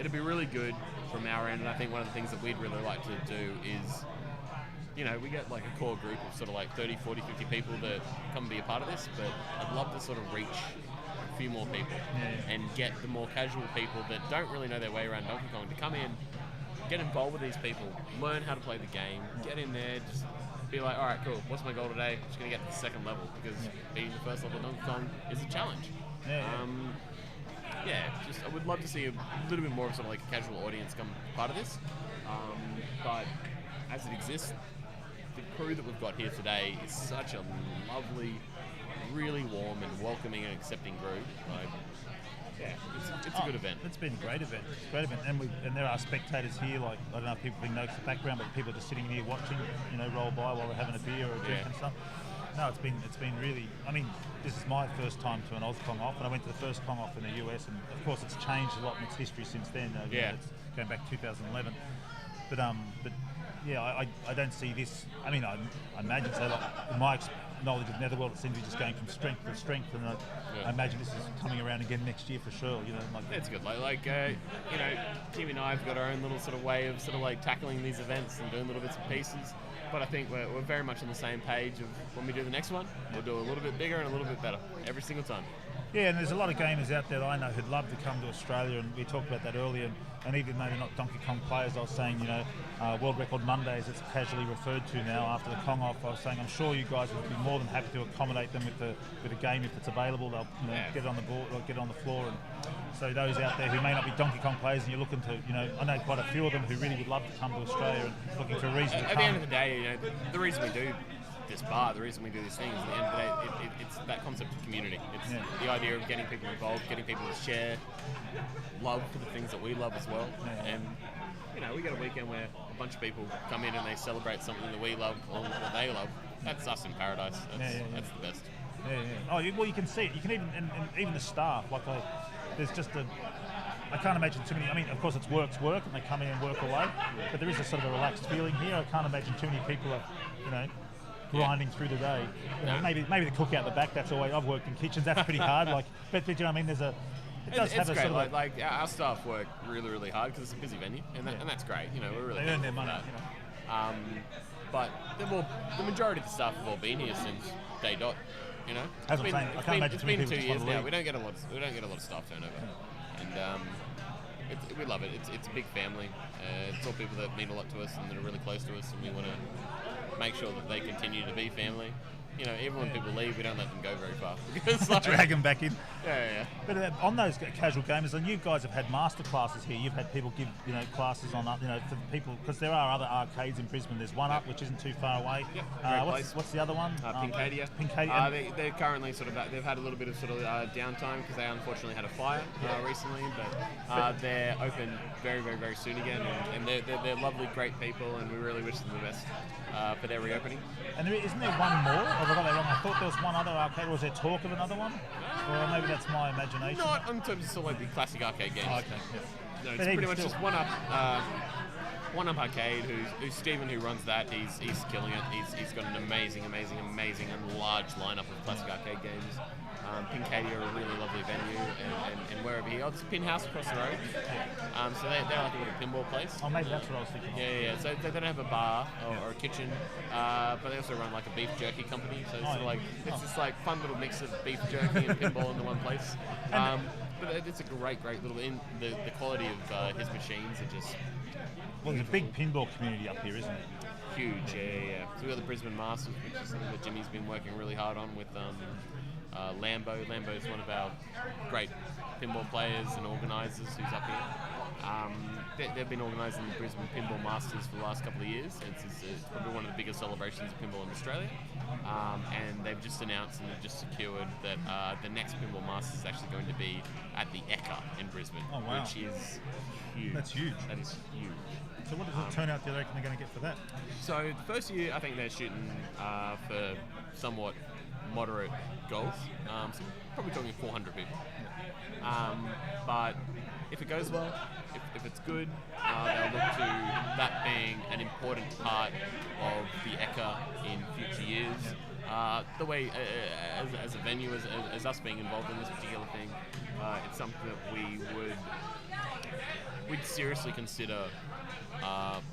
it'd be really good from our end. And I think one of the things that we'd really like to do is, you know, we get like a core group of sort of like 30, 40, 50 people that come and be a part of this, but I'd love to sort of reach a few more people and get the more casual people that don't really know their way around Donkey Kong to come in, get involved with these people, learn how to play the game, get in there, just be like, all right, cool, what's my goal today? I'm just going to get to the second level, because beating the first level of Donkey Kong is a challenge. Just I would love to see a little bit more of sort of like a casual audience come part of this. But as it exists, the crew that we've got here today is such a lovely, really warm and welcoming and accepting group. Like, it's a good event. It's been a great event. It's a great event, and there are spectators here. Like, I don't know if people can notice the background, but people are just sitting here watching, you know, roll by while they're having a beer or a drink and stuff. No, it's been really. I mean, this is my first time to an Oz Kong Off, and I went to the first Kong Off in the US, and of course it's changed a lot in its history since then. You know, it's going back to 2011. But yeah, I don't see this. I mean, I imagine so. Like, in my knowledge of Netherworld, it seems to be just going from strength to strength, and I imagine this is coming around again next year for sure. You know, like it's good. Like you know, Kim and I have got our own little sort of way of sort of like tackling these events and doing little bits and pieces. But I think we're very much on the same page of when we do the next one, we'll do a little bit bigger and a little bit better every single time. Yeah, and there's a lot of gamers out there that I know who'd love to come to Australia, and we talked about that earlier. And even though they're not Donkey Kong players, I was saying, you know, World Record Mondays, it's casually referred to now after the Kong Off. I was saying, I'm sure you guys would be more than happy to accommodate them with a game if it's available. They'll get it on the board or get it on the floor. And so those out there who may not be Donkey Kong players, and you're looking to, you know, I know quite a few of them who really would love to come to Australia and looking for a reason to come. At the end of the day, you know, the reason we do this bar, the reason we do this thing is at the end of the day, it's that concept of community. It's the idea of getting people involved, getting people to share love for the things that we love as well. And, you know, we get a weekend where a bunch of people come in and they celebrate something that we love or that they love. That's us in paradise. That's the best. Oh, well, you can see it. You can even the staff. Like, there's just I can't imagine too many. I mean, of course, it's work, and they come in and work away. But there is a sort of a relaxed feeling here. I can't imagine too many people are, you know, grinding through the day. You know, maybe the cook out the back. That's always. I've worked in kitchens. That's pretty hard. Like, but you know, what I mean, it does have a great. sort of like our staff work really hard because it's a busy venue, and that's great. You know, we're really they earn their money. You know. But the majority of the staff have all been here since day dot. You know, it's been 2 years now. We don't get a lot of staff turnover, and we love it. It's a big family. It's all people that mean a lot to us and that are really close to us, and we want to make sure that they continue to be family. You know, even when people leave, we don't let them go very far. Because, like, drag them back in. Yeah. But on those casual gamers, and you guys have had master classes here. You've had people give, you know, classes on, you know, for people, because there are other arcades in Brisbane. There's one up, which isn't too far away. What's the other one? Pincadia. Pincadia. They're currently sort of they've had a little bit of sort of downtime because they unfortunately had a fire recently, but they're open very, very, very soon again, and they're lovely, great people, and we really wish them the best for their reopening. And isn't there one more? Or have I got that wrong? I thought there was one other arcade. Was there talk of another one? Or maybe that's my imagination. Not in terms of sort of like the classic arcade games. Oh, okay. Yeah. No, it's pretty much just one up arcade. Who's Stephen, who runs that. He's killing it. He's got an amazing and large lineup of classic arcade games. Pincadia are a really lovely venue, and wherever he is, Pin House across the road. So they're like a little pinball place. Oh, maybe that's what I was thinking. Yeah. So they don't have a bar or a kitchen, but they also run like a beef jerky company. So it's sort of like this like fun little mix of beef jerky and pinball into one place. But it's a great little. The quality of his machines are just. Well, there's a big pinball community up here, isn't it? Huge, yeah. So we've got the Brisbane Masters, which is something that Jimmy's been working really hard on with Lambo. Lambo is one of our great pinball players and organisers who's up here. They've been organising the Brisbane Pinball Masters for the last couple of years. It's probably one of the biggest celebrations of pinball in Australia. And they've just announced and they've just secured that the next Pinball Masters is actually going to be at the Eka in Brisbane, which is huge. That's huge. That is huge. So what does the turnout do you reckon they're going to get for that? So the first year, I think they're shooting for somewhat moderate goals. So probably talking 400 people. But if it goes well, if it's good, they'll look to that being an important part of the ECA in future years. The way, as a venue, as us being involved in this particular thing, it's something that we'd seriously consider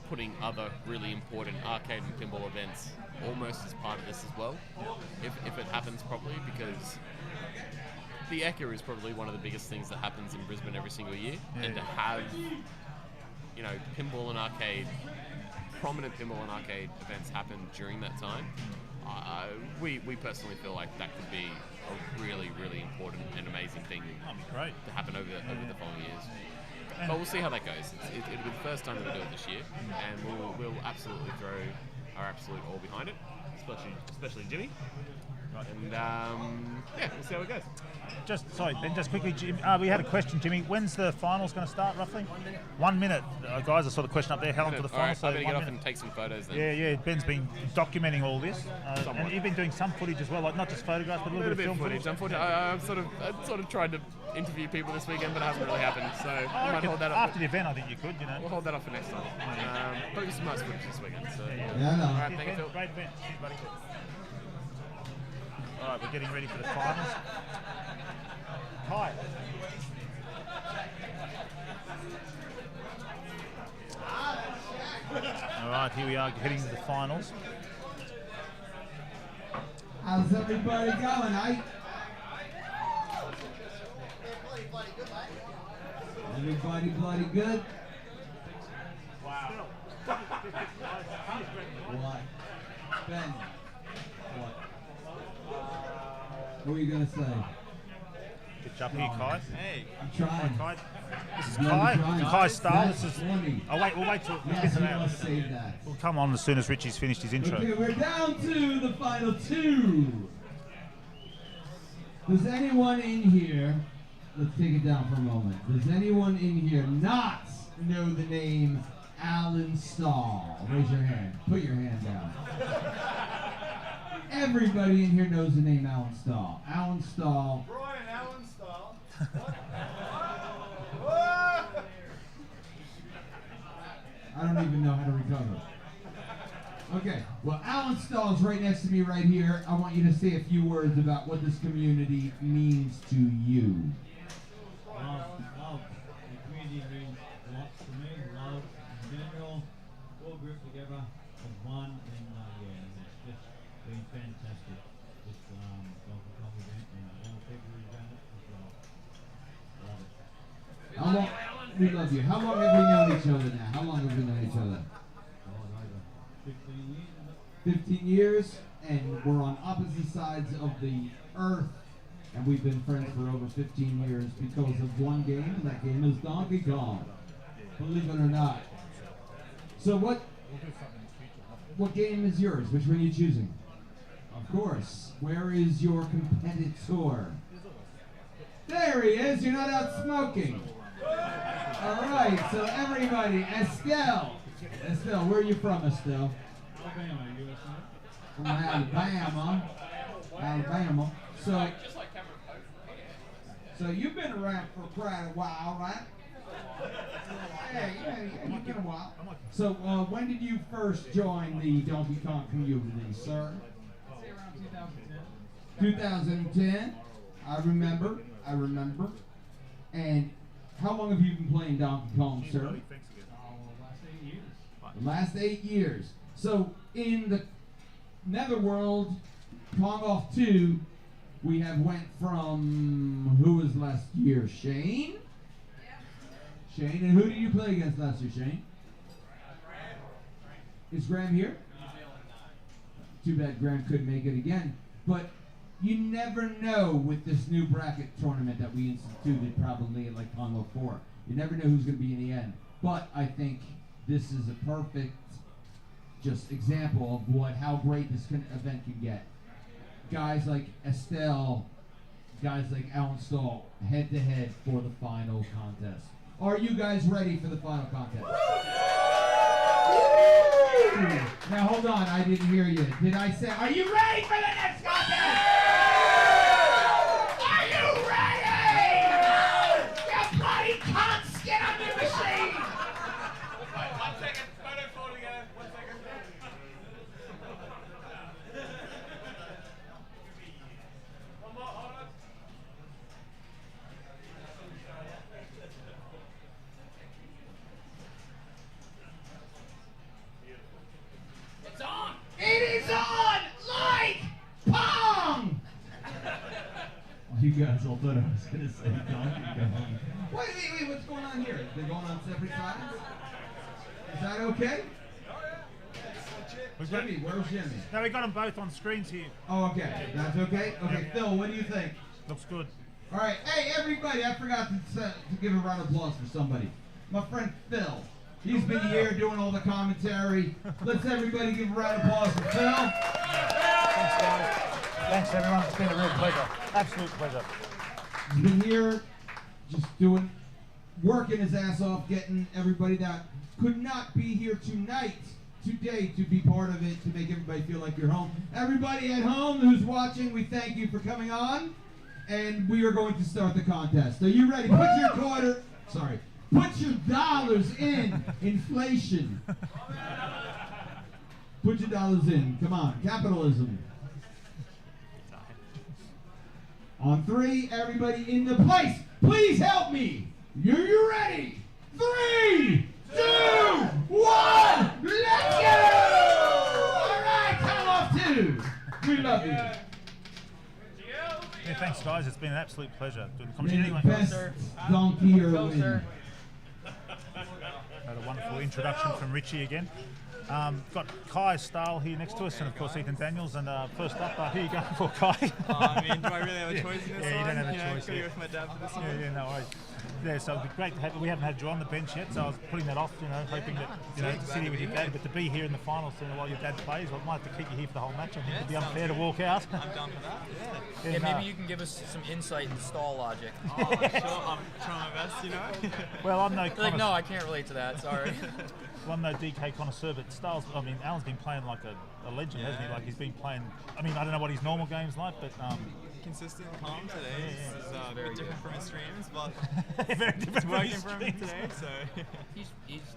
putting other really important arcade and pinball events almost as part of this as well, if it happens properly, because the ECA is probably one of the biggest things that happens in Brisbane every single year, and to have, you know, pinball and arcade, prominent pinball and arcade events happen during that time, we personally feel like that could be a really, really important and amazing thing to happen over the following years. But we'll see how that goes. It'll be the first time that we do it this year, and we'll absolutely throw our absolute all behind it, especially Jimmy. Right. And yeah, we'll see how it goes. Ben, just quickly, Jim, we had a question, Jimmy. When's the finals going to start, roughly? 1 minute. Guys, I saw the question up there. How long to the finals? All right, I better get off and take some photos then. Yeah. Ben's been documenting all this. And you've been doing some footage as well, like not just photographs, but a little bit of film footage. Unfortunately, I've sort of tried to interview people this weekend, but it hasn't really happened. So we might hold that up. After the event, I think you could, you know. We'll hold that up for next time. Probably some nice footage this weekend. So. Yeah, no. All right, thank you, Phil. Great event. Cheers, buddy. All right, we're getting ready for the finals. Hi. All right, here we are heading to the finals. How's everybody going, eh? Everybody bloody good? Wow. What? Ben. What? What were you gonna say? Good job here, Kai. Hey. I'm trying. Kai. This is No, Kai. I'm trying. Kai Star. That's This is. funny. Oh wait, we'll wait till. Yes, we must save that. We'll come on as soon as Richie's finished his intro. Okay, we're down to the final two. Does anyone in here, let's take it down for a moment. Does anyone in here not know the name Alan Stahl? Raise your hand. Put your hand down. Everybody in here knows the name Alan Stahl. Alan Stahl. Brian Allen style. I don't even know how to recover. Okay, well, Alan Stahl's right next to me right here. I want you to say a few words about what this community means to you. Love. The community means lots to me. Love in general. All grouped together as one, and it's just been fantastic. This Donkey Kong event and all the people who've done it as well. Love it. How long? We love you. How long have we known each other now? How long have we known each other? Over 15 years. 15 years, and we're on opposite sides of the earth, and we've been friends for over 15 years because of one game, and that game is Donkey Kong. Believe it or not. So what game is yours? Which one are you choosing? Of course. Where is your competitor? There he is. You're not out smoking. All right. So everybody, Estelle, where are you from, Estelle? Alabama, USA. From Alabama. So you've been around for quite a while, right? Yeah, you've been a while. So when did you first join the Donkey Kong community, sir? I'd say around 2010. 2010. I remember. And how long have you been playing Donkey Kong, sir? Last 8 years. The last 8 years. So in the Netherworld, Kong Off 2, we have went from, who was last year? Shane? Shane, and who did you play against last year, Shane? Is Graham here? Too bad Graham couldn't make it again. But you never know with this new bracket tournament that we instituted probably at like Kong Off 4. You never know who's going to be in the end. But I think this is a perfect just example of how great this event can get. Guys like Estelle, guys like Alan Stahl, head to head for the final contest. Are you guys ready for the final contest? Now hold on, I didn't hear you. Did I say, are you ready for the next contest? Are you ready? You bloody cunts, get on your machine! 1 second, photo fall together. 1 second. One more, hold on. It's on! It is on! Like Pong! You guys all thought I was going to say Donkey Kong. Wait, what's going on here? They're going on separate sides? Is that okay? Jimmy, where's Jimmy? No, we got them both on screens here. Oh, okay. That's okay? Okay, Phil, what do you think? Looks good. All right, hey, everybody, I forgot to give a round of applause for somebody. My friend Phil. He's been here doing all the commentary. Let's everybody give a round of applause for Phil. Thanks, guys. Thanks, everyone. It's been a real pleasure. Absolute pleasure. He's been here just working his ass off, getting everybody that could not be here today to be part of it, to make everybody feel like you're home. Everybody at home who's watching, we thank you for coming on, and we are going to start the contest. Are you ready? Put your dollars in. Inflation. Put your dollars in. Come on, capitalism. On 3, everybody in the place. Please help me. Are you ready? 3, 2, 1. Let's go! All right, count off 2. We love you. Yeah, thanks, guys. It's been an absolute pleasure doing the May commentary. the best donkey or win. Had a wonderful introduction from Richie again. Got Kai Stahl here next to us, and of course Ethan Daniels. And first up, who are you going for, Kai? I mean, do I really have a choice in this one? Yeah, you don't have a choice. Could go with my dad for this one. Yeah, no worries. Yeah, so it'd be great to have. We haven't had Drew on the bench yet, so I was putting that off, hoping that to sit here with your dad, but to be here in the finals while your dad plays, I might have to keep you here for the whole match. I think it'd be unfair to walk out. I'm down for that. Yeah. Yeah, maybe you can give us some insight into stall logic. Oh, sure. I'm trying my best, Well, I'm no. Like, no, I can't relate to that. Sorry. Well, I'm no DK connoisseur, but Styles. I mean, Alan's been playing like a legend, hasn't he? Like he's been playing. I mean, I don't know what his normal game's like, but consistent, calm today. This is a bit different from his streams, but very different it's from working his for him streams. today. So He's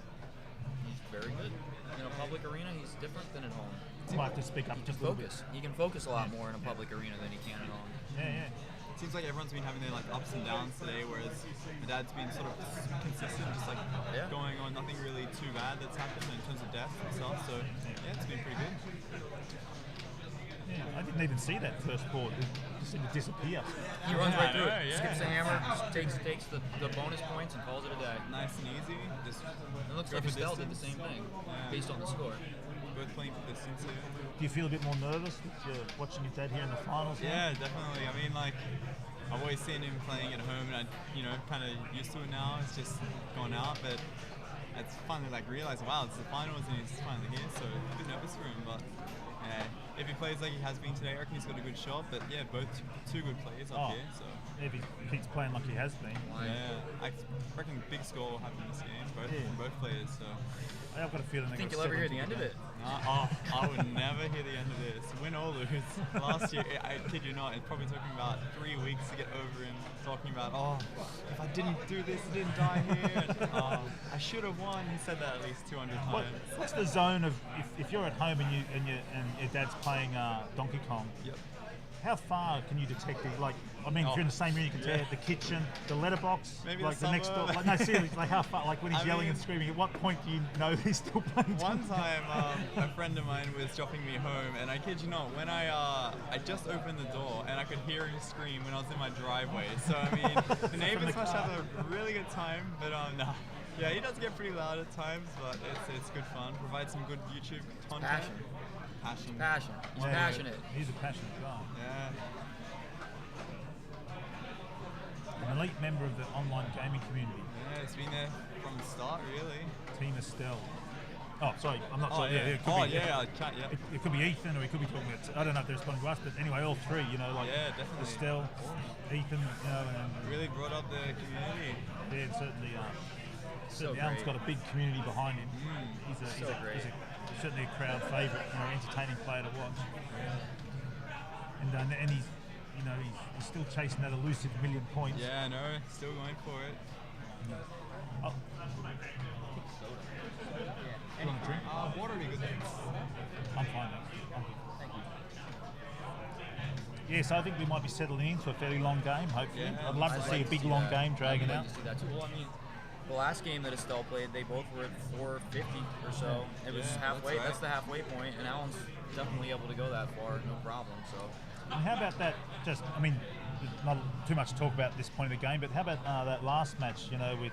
very good. In a public arena, he's different than at home. You might have to speak up just a little bit. He can focus a lot more in a public arena than he can at home. Yeah. it seems like everyone's been having their like ups and downs today, whereas my dad's been sort of consistent, just like going on, nothing really too bad that's happened in terms of death and stuff. So yeah, it's been pretty good. Yeah, I didn't even see that first board. It just seemed to disappear. He runs right through it. Skips the hammer, takes the bonus points and calls it a day. Nice and easy. Just it looks like Estel did the same thing based on the score. Both playing for distance here. Do you feel a bit more nervous with watching your dad here in the finals? Yeah, definitely. I mean, like, I've always seen him playing at home, and I, kind of used to it now. It's just gone out, but it's finally like realizing, wow, it's the finals and he's finally here. So a bit nervous for him, but yeah, if he plays like he has been today, I reckon he's got a good shot. But yeah, both two good players up here. So if he keeps playing like he has been, yeah, I reckon big score will happen in this game, from both players. So I've got a feeling. I think you'll ever hear the end of it. I would never hear the end of this, win or lose. Last year, I kid you not, it probably took him about 3 weeks to get over him talking about, if I didn't do this, I didn't die here. And, I should have won. He said that at least 200 times. What's the zone of if you're at home and your dad's playing Donkey Kong? Yep. How far can you detect it? Like, I mean, if you're in the same room, you can tell the kitchen, the letterbox, maybe like the next door. Like, no, seriously, like how far? Like when he's yelling and screaming, at what point do you know he's still playing? One time, a friend of mine was dropping me home, and I kid you not, when I just opened the door and I could hear him scream when I was in my driveway. So I mean, the neighbors must have a really good time, but no. Yeah, he does get pretty loud at times, but it's good fun. Provides some good YouTube content. Passion. He's passionate. He's a passionate guy. Yeah. An elite member of the online gaming community. Yeah, it's been there from the start, really. Team Estel. Oh, sorry, I'm not sorry. Yeah. It could It could be Ethan, or he could be talking about. I don't know if they're responding to us, but anyway, all three. Like definitely. Estel, Ethan. And really brought up the community. Yeah, certainly. So Alan's got a big community behind him. He's a certainly a crowd favourite, entertaining player to watch. And he's, he's still chasing that elusive 1 million points. Yeah, I know. Still going for it. Oh. You want a drink? Water would be good. I'm fine, mate. Thank you. Yes, I think we might be settling into a fairly long game, hopefully. Yeah, I'd love to see a big long game dragging out. I'd like to see that too. Well, I mean, the last game that Estel played, they both were at 450 or so. It was halfway. That's the halfway point, and Alan's definitely able to go that far, no problem. So. And how about that? Not too much to talk about at this point of the game, but how about that last match? With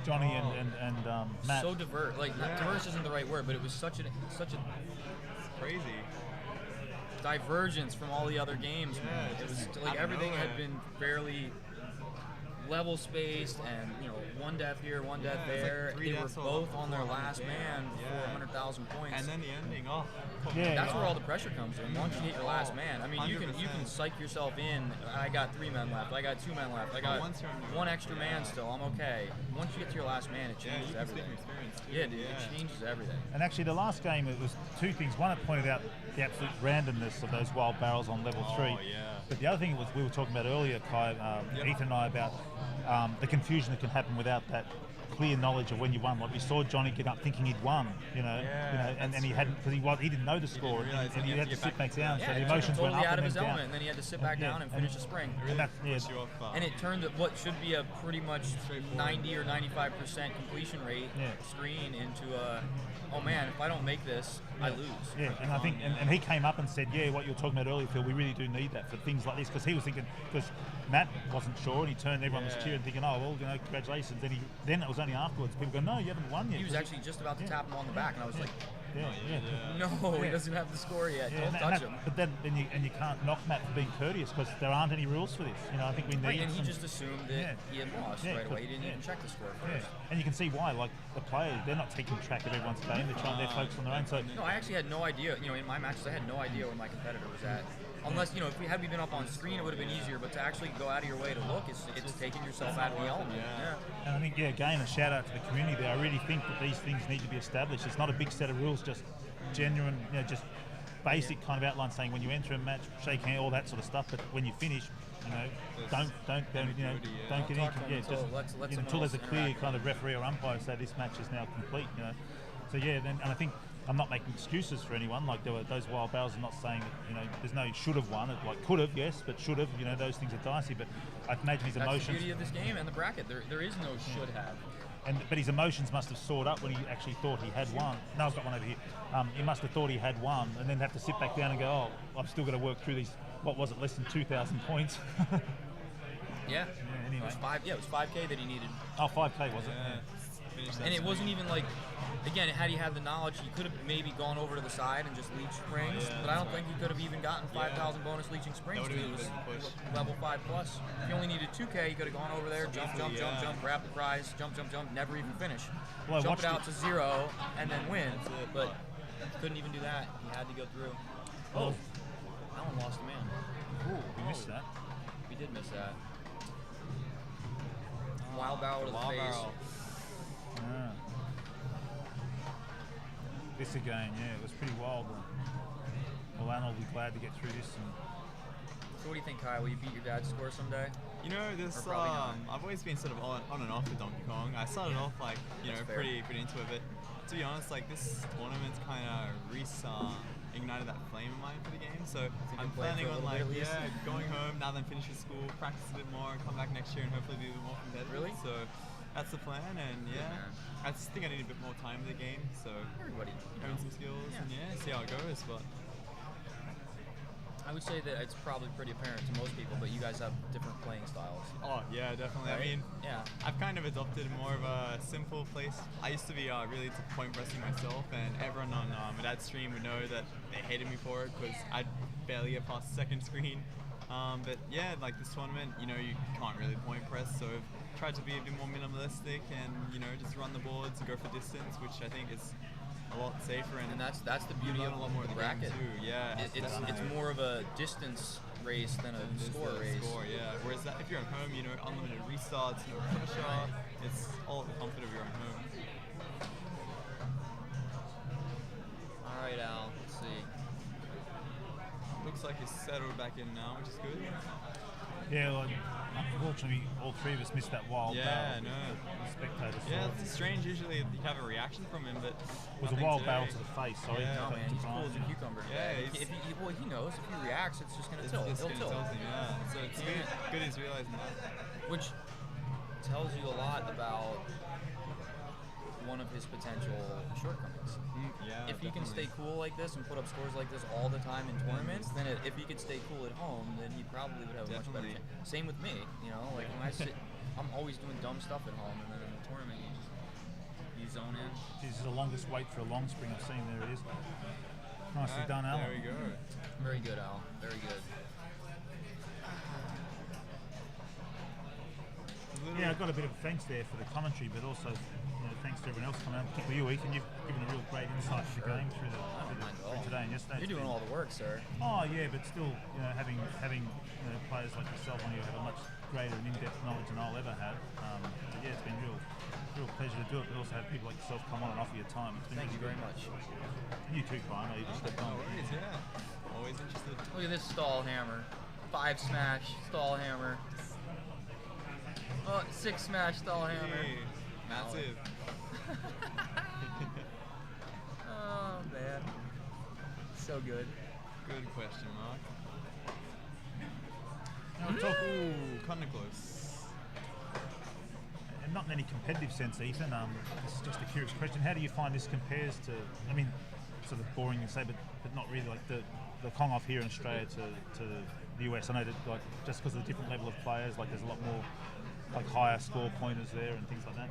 Johnny and Matt. So diverse isn't the right word, but it was such a crazy divergence from all the other games. Yeah, it was like everything had been fairly level spaced, and one death here, one death there. Like they were both on their last man for 100,000 points. And then the ending, that's where all the pressure comes in. Once you hit your last man, I mean, you can psych yourself in. I got 3 men left. I got 2 men left. I got 1 extra man still. I'm okay. Once you get to your last man, it changes everything. Yeah, dude, it changes everything. And actually, the last game, it was 2 things. One, it pointed out the absolute randomness of those wild barrels on level 3. Yeah. But the other thing was we were talking about earlier, Kai, Ethan and I, about the confusion that can happen without that clear knowledge of when you won. Like we saw Johnny get up thinking he'd won, and he hadn't, because he didn't know the score, and he had to sit back down. So the emotions went up out of and his then down. element, and then he had to sit back down and finish the spring. And it turned what should be a pretty much 90 or 95% completion rate screen into a, oh man, if I don't make this, I lose. Yeah, and I think, and he came up and said, what you were talking about earlier, Phil, we really do need that for things like this, because he was thinking, because Matt wasn't sure, and he turned, everyone was cheering, thinking, oh, well, congratulations. Then it was only afterwards, people go, no, you haven't won yet. He was actually just about to tap him on the back, and I was like, no, he doesn't have the score yet. Don't touch him. But then, you can't knock Matt for being courteous, because there aren't any rules for this. I think we need. And he just assumed that he had lost right away. He didn't even check the score first. And you can see why. Like the players, they're not taking track of everyone's game. They're focused on their own. So no, I actually had no idea. In my matches, I had no idea where my competitor was at. Unless, if we had been up on screen, it would have been easier. But to actually go out of your way to look, it's taking yourself out of the element. And I think, again, a shout out to the community there. I really think that these things need to be established. It's not a big set of rules, just genuine, just basic kind of outline saying when you enter a match, shake hand, all that sort of stuff. But when you finish, don't get in, until there's a clear kind of referee or umpire say this match is now complete. So and I think I'm not making excuses for anyone. Like those wild barrels are not saying that there's no should have won. It could have, yes, but should have. Those things are dicey. But I imagine his emotions. That's the beauty of this game and the bracket. There is no should have. But his emotions must have soared up when he actually thought he had won. No, I've got one over here. He must have thought he had won, and then have to sit back down and go, oh, I've still got to work through these. What was it? Less than 2,000 points. Anyway. It was 5K that he needed. Oh, 5K was it? And it wasn't even like, again, had he had the knowledge, he could have maybe gone over to the side and just leached springs, but I don't think he could have even gotten 5,000 bonus leaching springs because it was level 5 plus. If he only needed 2K, he could have gone over there, jump, grab the prize, jump, never even finish. Jump it out to 0 and then win, but couldn't even do that. He had to go through. Oh, Alan lost a man. Ooh, we missed that. We did miss that. Wild barrel to the face. Yeah. This again, it was pretty wild. Well, Alan will be glad to get through this. So what do you think, Kyle? Will you beat your dad's score someday? I've always been sort of on and off with Donkey Kong. I started off pretty into it, but to be honest, this tournament's kind of ignited that flame in mine for the game. So I'm planning on going home now, then finish with school, practice a bit more, come back next year, and hopefully be a bit more competitive. Really? So that's the plan, and I just think I need a bit more time in the game. So everybody having some skills and see how it goes. But I would say that it's probably pretty apparent to most people, but you guys have different playing styles. Oh yeah, definitely. Right? I mean, I've kind of adopted more of a simple place. I used to be really into point pressing myself, and everyone on my dad's stream would know that they hated me for it because I'd barely get past the second screen. But this tournament, you can't really point press, so I've tried to be a bit more minimalistic and just run the boards and go for distance, which I think is a lot safer, and that's the beauty of a lot more of the bracket too. It's more of a distance race than a score race. Whereas if you're at home, unlimited restarts, no pressure. It's all at the comfort of your own home. All right, Al. Let's see. Looks like he's settled back in now, which is good. Yeah, well, unfortunately, all three of us missed that wild Yeah, barrel. no. The spectators Yeah, saw it's strange. Usually you have a reaction from him, but it was a nothing wild today. barrel to the face. Sorry. Yeah. No, man, he's cool as a cucumber. Yeah, if he knows if he reacts, it's just gonna tilt. It's He'll gonna tilt. tilt him, yeah. So it's good he's realizing that. Which tells you a lot about one of his potential shortcomings. Yeah, If he can stay cool like this and put up scores like this all the time in tournaments, then if he could stay cool at home, then he probably would have a much better chance. Same with me, you know, like when I sit, I'm always doing dumb stuff at home, and then in the tournament, you zone in. This is the longest wait for a long spring I've seen. There it is. Nicely done, Alan. There we go. Very good, Al. Very good. Yeah, I got a bit of thanks there for the commentary, but also thanks to everyone else coming out, particularly you, Ethan. You've given a real great insight to the game through today and yesterday. You're doing all the work, sir. Oh yeah, but still, having players like yourself on here who have a much greater and in-depth knowledge than I'll ever have. But yeah, it's been real pleasure to do it, but also have people like yourself come on and offer your time. It's been Thank you very much. And you too, Brian. I know you just stepped on. No worries, yeah. Always interested. Look at this stall hammer. 5 smash, stall hammer. Oh, 6 smash, stall hammer. Hey, massive. Oh, man. So good. Good question, Mark. Now we'll talk. Kind of close. And not in any competitive sense, Ethan. This is just a curious question. How do you find this compares to? I mean, sort of boring to say, but not really. Like the Kong off here in Australia to the US. I know that like just because of the different level of players, like there's a lot more like higher score pointers there and things like that.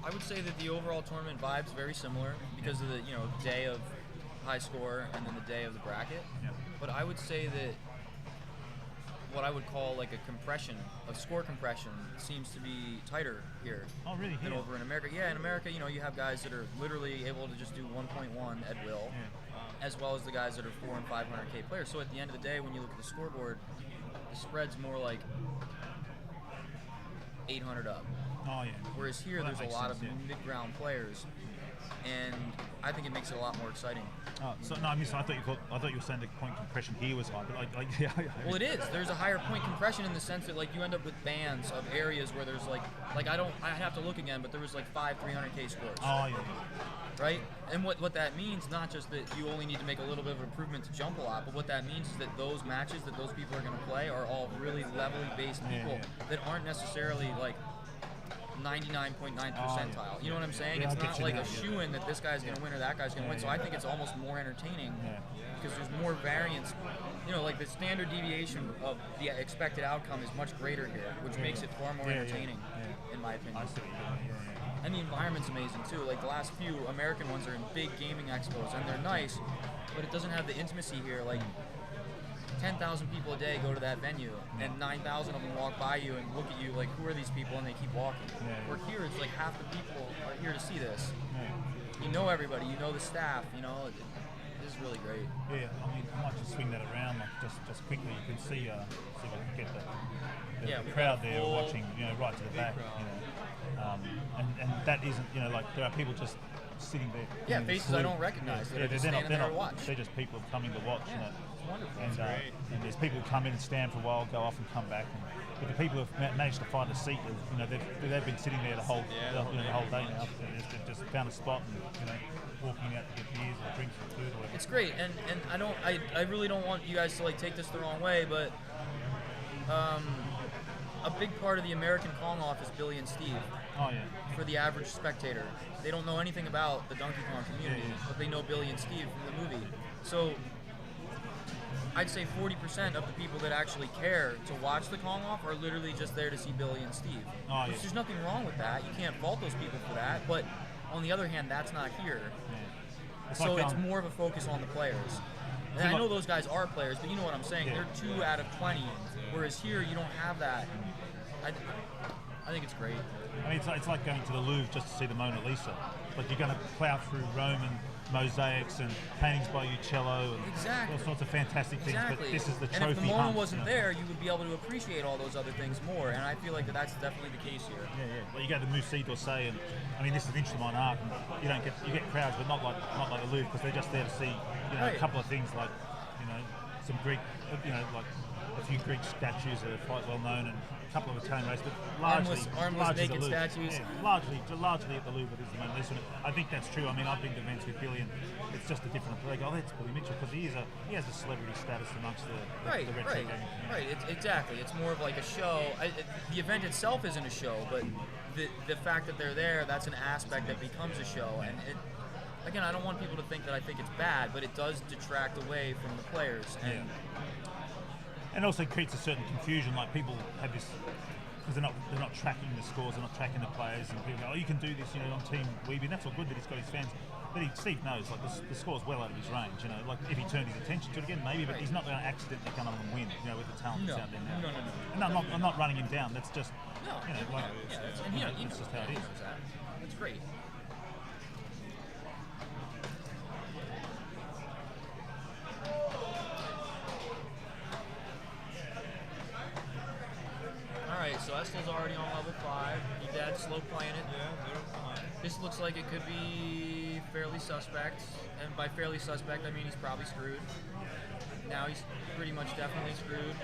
I would say that the overall tournament vibe's very similar because of the day of high score and then the day of the bracket. Yeah. But I would say that what I would call like a score compression seems to be tighter here. Oh, really? Than Here? over in America. Yeah, in America, you have guys that are literally able to just do 1.1 at will, as well as the guys that are 400 and 500K players. So at the end of the day, when you look at the scoreboard, the spread's more like 800 up. Oh yeah. Whereas here, Well, that there's a makes lot sense, of mid-ground players, and I think it makes it a lot more exciting. Oh, so no, I thought you were saying the point compression here was high, but like yeah. Well, it is. There's a higher point compression in the sense that like you end up with bands of areas where there's like I have to look again, but there was like 5 300K scores. Oh yeah. Right? And what that means, not just that you only need to make a little bit of improvement to jump a lot, but what that means is that those matches that those people are going to play are all really levelly based people that aren't necessarily like 99.9 percentile. You know what I'm saying? Yeah, it's I get not you like now, a shoe-in that this guy's going to win or that guy's going to win. So I think it's almost more entertaining because there's more variance. Like the standard deviation of the expected outcome is much greater here, which makes it far more entertaining, in my opinion. I see. Yeah. And the environment's amazing too. Like the last few American ones are in big gaming expos, and they're nice, but it doesn't have the intimacy here. Like 10,000 people a day go to that venue, and 9,000 of them walk by you and look at you like, who are these people? And they keep walking. Where here, it's like half the people are here to see this. You know everybody. You know the staff. This is really great. Yeah, I mean, I might just swing that around, like just quickly. You can see if we can get the crowd there watching, right to the back. And that isn't, like there are people just sitting there. Yeah, faces I don't recognize. They're just standing there to watch. They're just people coming to watch. It's wonderful. And there's people who come in and stand for a while, go off and come back. But the people who've managed to find a seat, they've been sitting there the whole day now. They've just found a spot and walking out to get beers or drinks or food or whatever. It's great, and I really don't want you guys to like take this the wrong way, but a big part of the American Kong off is Billy and Steve. Oh yeah. For the average spectator, they don't know anything about the Donkey Kong community, but they know Billy and Steve from the movie. So I'd say 40% of the people that actually care to watch the Kong off are literally just there to see Billy and Steve. Oh, Which there's nothing wrong with that. You can't fault those people for that. But on the other hand, that's not here. So it's more of a focus on the players. And I know those guys are players, but you know what I'm saying. They're 2 out of 20, whereas here you don't have that. I think it's great. I mean, it's like going to the Louvre just to see the Mona Lisa. Like you're going to plow through Rome and mosaics and paintings by Uccello and Exactly. all sorts of fantastic things. Exactly. But this is the and trophy if the MoMA hunt, wasn't you know. there, you would be able to appreciate all those other things more. And I feel like that's definitely the case here. Yeah. Well, you go to Musée d'Orsay, and I mean, this is an Instrument art, and you get crowds, but not like the Louvre, because they're just there to see, a couple of things like, some Greek, like a few Greek statues that are quite well known, and a couple of Italian races, but largely armless naked the Louvre. statues. Yeah, largely at the Louvre is the main list. I think that's true. I mean, I've been to events with Billy, and it's just a different. They go, oh, that's Billy Mitchell, because he has a celebrity status amongst the retro gaming community. Right. Exactly. It's more of like a show. The event itself isn't a show, but the fact that they're there, that's an aspect that becomes a show. And again, I don't want people to think that I think it's bad, but it does detract away from the players. And also creates a certain confusion. Like people have this because they're not tracking the scores, they're not tracking the players, and people go, oh, you can do this, on Team Weeby, and that's all good that he's got his fans. But Steve knows, like the score's well out of his range. Like if he turned his attention to it again, maybe, but he's not going to accidentally come on and win. With the talent that's out there now. No. And I'm not running him down. That's just It's just how it is. That's great. Alright, so Estel's already on level 5. Your dad's slow playing it. This looks like it could be fairly suspect. And by fairly suspect, I mean he's probably screwed. Now he's pretty much definitely screwed.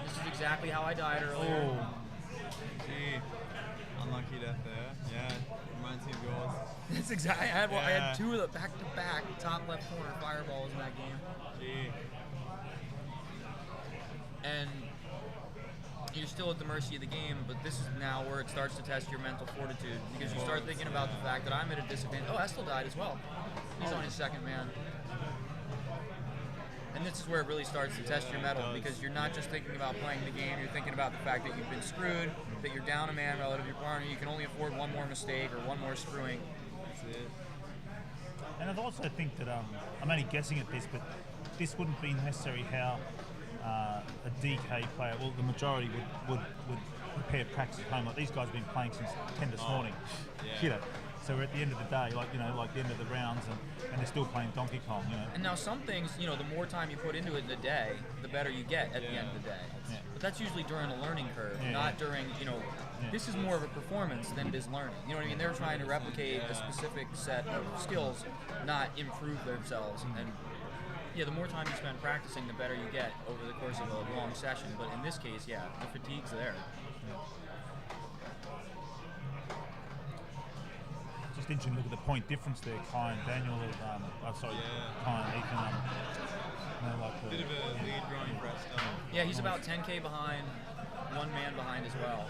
This is exactly how I died earlier. Oh. Gee. Unlucky death there. Yeah. Reminds me of yours. That's exactly. I had two of the back-to-back top left corner fireballs in that game. Gee. And you're still at the mercy of the game, but this is now where it starts to test your mental fortitude, because you start thinking about the fact that I'm at a disadvantage. Oh, Estel died as well. He's on his second man. And this is where it really starts to test your mettle, because you're not just thinking about playing the game, you're thinking about the fact that you've been screwed, that you're down a man relative to your partner, you can only afford one more mistake or one more screwing. That's it. And I also think that, I'm only guessing at this, but this wouldn't be necessarily how a DK player, well, the majority would prepare practice at home. Like these guys have been playing since 10 this morning. Yeah. So we're at the end of the day, like the end of the rounds, and they're still playing Donkey Kong. And now some things, the more time you put into it in a day, the better you get at the end of the day. Yeah. But that's usually during a learning curve, not during, this is more of a performance than it is learning. You know what I mean? They're trying to replicate a specific set of skills, not improve themselves. And the more time you spend practicing, the better you get over the course of a long session. But in this case, the fatigue's there. Just interesting to look at the point difference there. Kai and Daniel, Kai and Ethan. Bit of a lead growing for Estel. Yeah, he's about 10K behind, one man behind as well.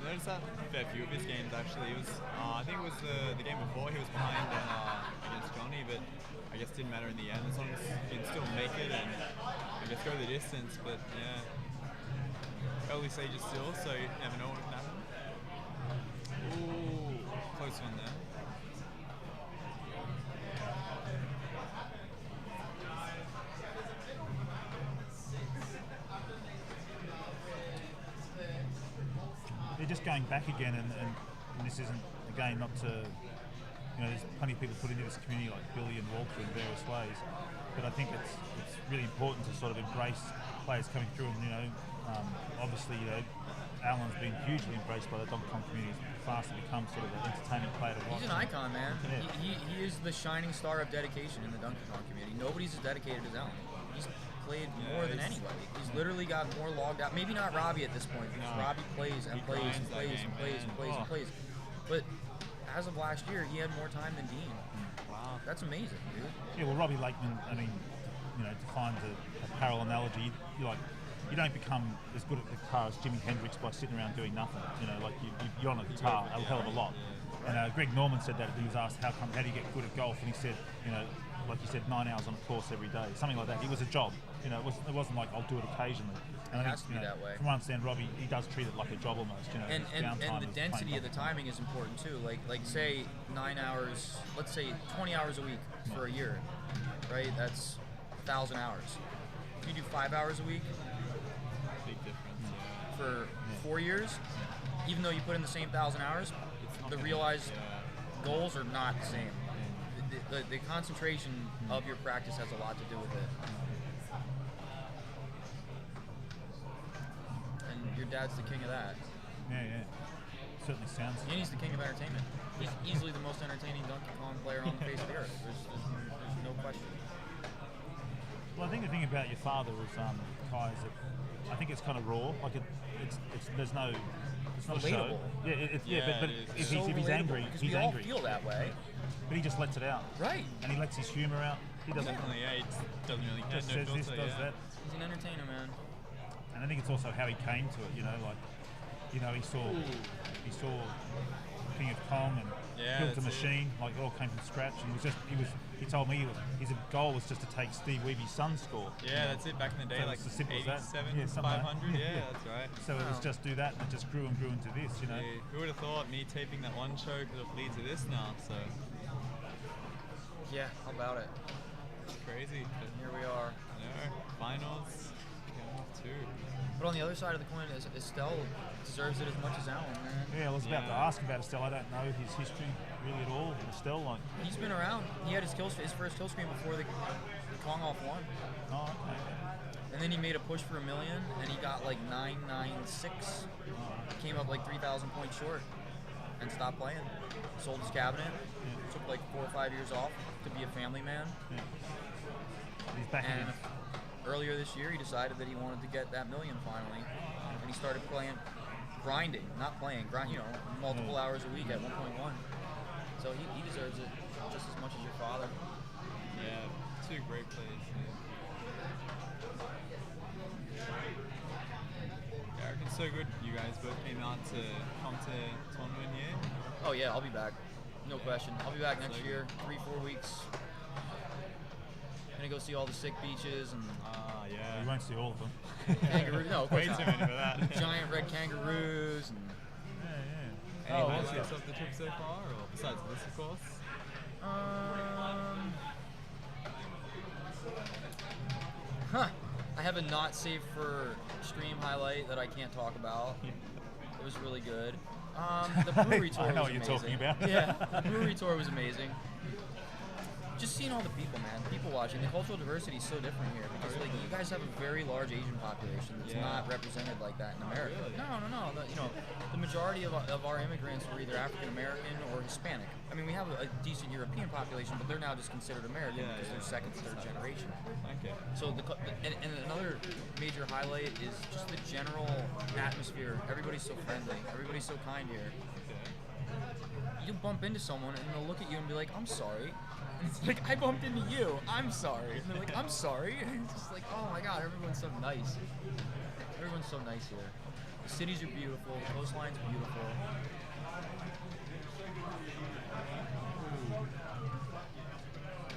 I noticed that a fair few of his games actually. It was, I think it was the game before he was behind against Johnny, but I guess it didn't matter in the end as long as you can still make it and I guess go the distance. But early stages still, so you never know what can happen. Ooh, close one there. They're just going back again, and this isn't, again, not to, there's plenty of people put into this community like Billy and Walter in various ways, but I think it's really important to sort of embrace players coming through, and obviously Alan's been hugely embraced by the Donkey Kong community. He's fast to become sort of an entertaining player to watch. He's an icon, man. Yeah. He is the shining star of dedication in the Donkey Kong community. Nobody's as dedicated as Alan. He's played more than anybody. He's literally got more logged out. Maybe not Robbie at this point, because Robbie plays and plays and plays and plays and plays and plays. But as of last year, he had more time than Dean. Wow. That's amazing, dude. Yeah, well, Robbie Lakeman, I mean, to find a parallel analogy, you don't become as good at the guitar as Jimi Hendrix by sitting around doing nothing. You're on a guitar a hell of a lot. And Greg Norman said that he was asked how do you get good at golf, and he said, like you said, 9 hours on a course every day, something like that. It was a job. It wasn't like I'll do it occasionally. And it has to be that way. From what I understand, Robbie, he does treat it like a job almost. And the density of the timing is important too. Like say 9 hours, let's say 20 hours a week for a year, right? That's 1,000 hours. If you do 5 hours a week, Big difference. for 4 years, even though you put in the same 1,000 hours, the realized goals are not the same. The concentration of your practice has a lot to do with it. And your dad's the king of that. Yeah. Certainly sounds. And he's the king of entertainment. He's easily the most entertaining Donkey Kong player on the face of the earth. There's no question. Well, I think the thing about your father is, Kai, is that I think it's kind of raw. Like there's no, it's not a show. Yeah, but if so he's angry, because he's we angry. all feel that way. But he just lets it out. Right. And he lets his humour out. He doesn't. He doesn't really just get says this, does that. He's an entertainer, man. And I think it's also how he came to it. He saw King of Kong and built a machine. Like it all came from scratch. And he told me his goal was just to take Steve Weeby's son's score. Yeah, that's it. Back in the day, so like as simple as that. 500. Yeah, that's right. So it was just do that, and it just grew and grew into this. Yeah, who would have thought me taping that one show could have lead to this now? So yeah, how about it? It's crazy. But here we are. Finals. Too. But on the other side of the coin, Estel deserves it as much as Alan, man. Yeah, I was about to ask about Estel. I don't know his history really at all. Estel, like he's been around. He had his first kill screen before the Kong off 1. Oh, okay. And then he made a push for $1 million, and he got like 996. Came up like 3,000 points short, and stopped playing. Sold his cabinet. Yeah. Took like 4 or 5 years off to be a family man. Yeah. He's back again. Earlier this year, he decided that he wanted to get that $1 million finally, and he started grinding, not playing, multiple hours a week at 1.1. So he deserves it just as much as your father. Yeah, 2 great plays. Derek, it's so good you guys both came out to come to tournament here. Oh yeah, I'll be back. No question. I'll be back next year, 3-4 weeks. Gonna go see all the sick beaches and. You won't see all of them. Kangaroo? No, of course not. Way too many for that. Giant red kangaroos and. Any highlights of the trip so far, or besides this, of course? I have a not safe for stream highlight that I can't talk about. It was really good. The brewery tour was amazing. I know what you're talking about. Yeah, the brewery tour was amazing. Just seeing all the people, man. People watching. The cultural diversity is so different here because, like, you guys have a very large Asian population that's not represented like that in America. No. The majority of our immigrants were either African American or Hispanic. I mean, we have a decent European population, but they're now just considered American because they're second, third generation. Okay. So and another major highlight is just the general atmosphere. Everybody's so friendly. Everybody's so kind here. You'll bump into someone and they'll look at you and be like, "I'm sorry." And it's like, I bumped into you. I'm sorry. And they're like, I'm sorry. And it's just like, oh my God, everyone's so nice. Everyone's so nice here. The cities are beautiful. The coastline's beautiful.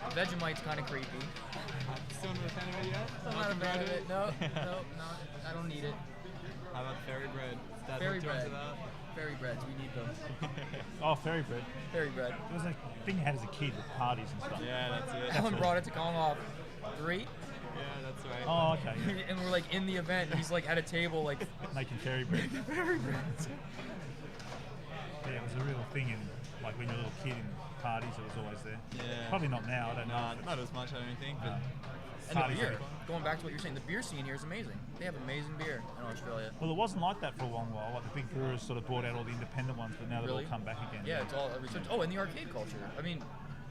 Vegemite's kind of creepy. Still not a fan of it yet? I'm not a fan of it. No, I don't need it. How about fairy bread? Fairy bread. Fairy breads, we need them. Oh, fairy bread. Fairy bread. It was a thing you had as a kid at parties and stuff. Yeah, that's it. Alan brought it to Kong off 3. Yeah, that's right. Oh, okay. And we're like in the event, and he's like at a table, like making fairy bread. Fairy bread. Yeah, it was a real thing in, like, when you're a little kid in parties. It was always there. Yeah. Probably not now. I don't know. Not as much, I don't think. But and the beer. Going back to what you're saying, the beer scene here is amazing. They have amazing beer in Australia. Well, it wasn't like that for a long while. Like the big brewers sort of brought out all the independent ones, but now they've all come back again. Yeah, it's all research. Oh, and the arcade culture. I mean,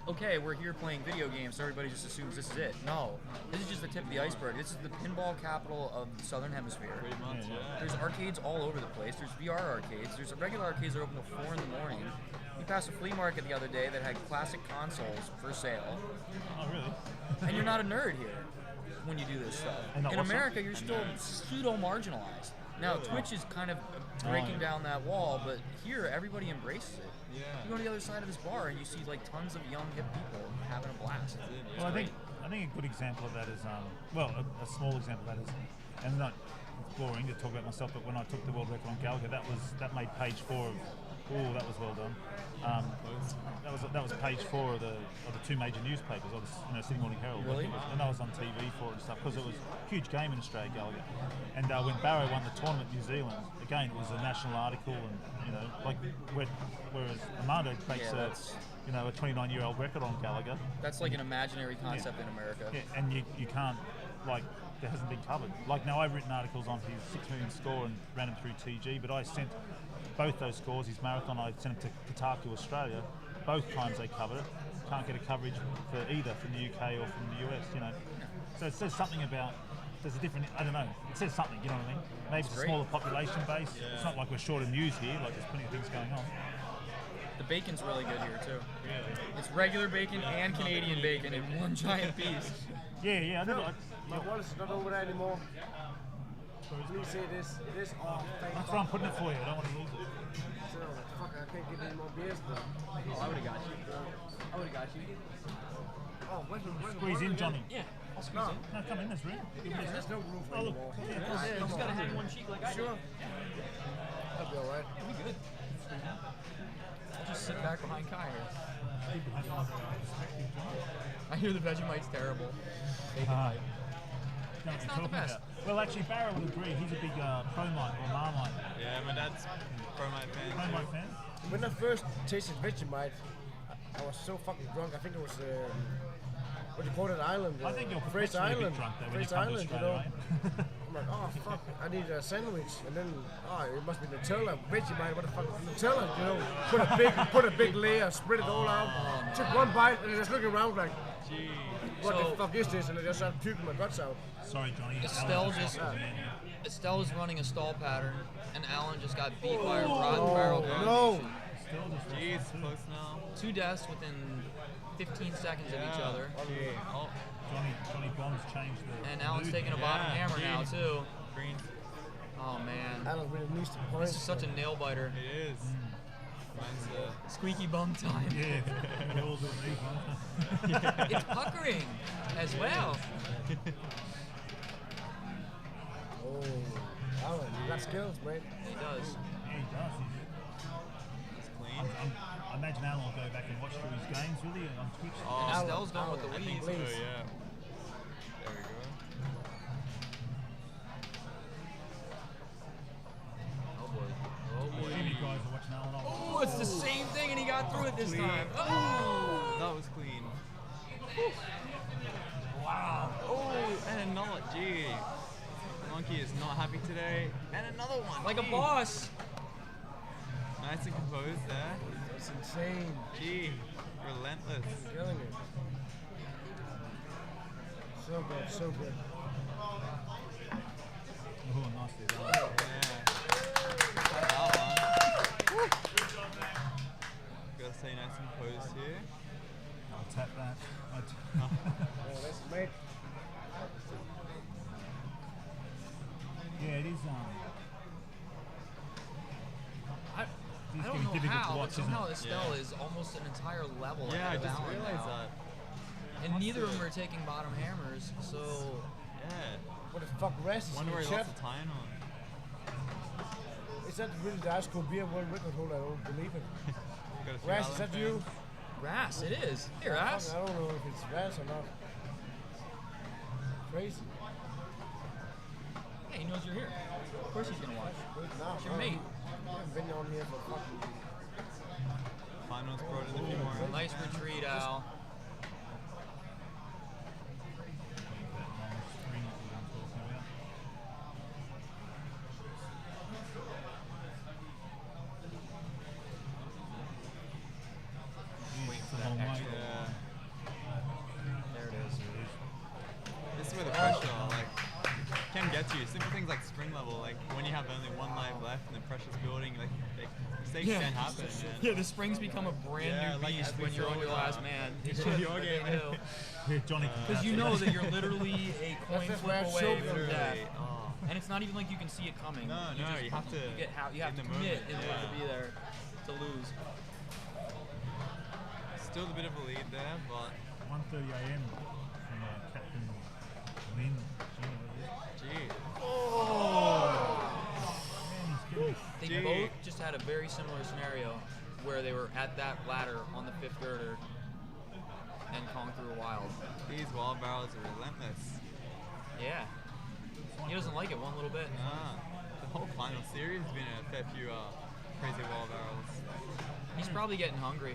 okay, we're here playing video games, so everybody just assumes this is it. No, this is just the tip of the iceberg. This is the pinball capital of the Southern Hemisphere. Pretty much, yeah. There's arcades all over the place. There's VR arcades. There's regular arcades that are open till 4 in the morning. We passed a flea market the other day that had classic consoles for sale. Oh, really? And you're not a nerd here when you do this stuff. In America, you're still pseudo-marginalized. Now, Twitch is kind of breaking down that wall, but here, everybody embraces it. Yeah. You go to the other side of this bar and you see like tons of young, hip people having a blast. Well, I think a good example of that is, a small example of that is, and not boring to talk about myself, but when I took the world record on Gallagher, that made page 4 of Oh, that was well done. That was page 4 of the two major newspapers, of the Sydney Morning Herald. Really? And I was on TV for it and stuff because it was a huge game in Australia, Gallagher. And when Barrow won the tournament in New Zealand, again it was a national article, and whereas Armando breaks a 29-year-old record on Gallagher. That's like an imaginary concept in America. Yeah, and you can't, like, there hasn't been covered. Like, now I've written articles on his 6 million score and ran him through TG, but I sent both those scores, his marathon, I sent him to Kotaku, Australia. Both times they covered it. Can't get a coverage for either from the UK or from the US, So it says something about, there's a different, I don't know, it says something, you know what I mean? Maybe it's a smaller population base. Yeah. It's not like we're short of news here, like there's plenty of things going on. The bacon's really good here too. Really? It's regular bacon and Canadian bacon in one giant piece. Yeah. My wallet is not over there anymore. Please say this. It is all. That's why I'm putting it for you. I don't want to lose it. Fuck, I can't get any more beers. Oh, I would have got you. Oh, where's Squeeze in, Johnny. Yeah, I'll squeeze in. No, come in. There's room. Yeah, there's no room for anymore. Yeah, you just gotta have one cheek like I do. Sure. That'll be alright. It'll be good. I'll just sit back behind Kai here. I hear the Vegemite's terrible. It's not the best. Well, actually, Barrow would agree. He's a big Promite or Marmite. Yeah, my dad's Promite fan. Promite fan? When I first tasted Vegemite, I was so fucking drunk. I think it was what do you call it, island? I think you're Fraser perpetually a bit Island. drunk though when you Fraser come to Island, Australia, right? I'm like, oh fuck, I need a sandwich, and then it must be Nutella, Vegemite. What the fuck is Nutella? Put a big layer, spread it all out. Took one bite, and just looking around like, Gee. what the fuck is this? And I just started puking my guts out. Sorry, Johnny. Estelle's running a stall pattern, and Alan just got beat by a rotten barrel combination. No. Gee, it's close now. 2 deaths within 15 seconds of each other. Gee. Oh. Johnny Bond's changed the And Alan's mood. taking a bottom hammer now too. Green. Oh man. Alan really needs to point. This is such a nail biter. It is. Mine's Squeaky bum time. Yeah, we all do these ones. It's puckering as well. Oh, Alan, you got skills, mate. He does. Yeah, he does. It's clean. I imagine Alan will go back and watch through his games, will he, on Twitch? And Estelle's going with the I think weeds. so, yeah. There we go. Oh boy. Oh boy. Jimmy guys are watching Alan. Oh, it's the same thing, and he got through it this time. Oh! That was clean. Wow. Oh, and another. Gee. Monkey is not happy today. And another one. Like a Gee. boss. Nice and composed there. That's insane. Gee. Relentless. I'm killing it. So good, so good. Oh, nicely done. That one. Gotta stay nice and composed here. I'll tap that. Yeah, that's mate. Yeah, it is. I don't know how, but somehow Estelle is almost an entire level. Yeah, I ahead of just Alan realized now. that. And neither of them are taking bottom hammers, so. Yeah. What the fuck, rest is Wonder where in he the lost chef? the tying on. Is that really the ice cold beer world record holder? I don't believe it. Got a few Ras, Alan is that fans. you? Ras, it is. Hey, Ras. I don't know if it's Ras or not. Crazy. Yeah, he knows you're here. Of course he's gonna watch. Now, It's your mate. I haven't been on here for fucking. Finals brought in a few more. Nice retreat, Al. Wait for that extra. Yeah. There it is. This is where the pressure, like, can get to you. Simple things like spring level, like when you have only one life left and the pressure's building, like mistakes can happen. Yeah, the springs become a brand new like beast as we when you're saw on your with, last man. your game. Yeah, Johnny. Because you know that you're literally a coin That's flip where away I from showed death. Oh. And it's not even like you can see it coming. No, you you have to. You have in to the commit moment, in order yeah. to be there to lose. Still a bit of a lead there, but 1:30 a.m. from Captain Lynn. gee. Oh! Man, he's getting They Gee. both just had a very similar scenario where they were at that ladder on the 5th girder and Kong threw a wild. These wild barrels are relentless. Yeah. He doesn't like it one little bit. Nah. The whole final series has been a fair few crazy wild barrels. He's probably getting hungry.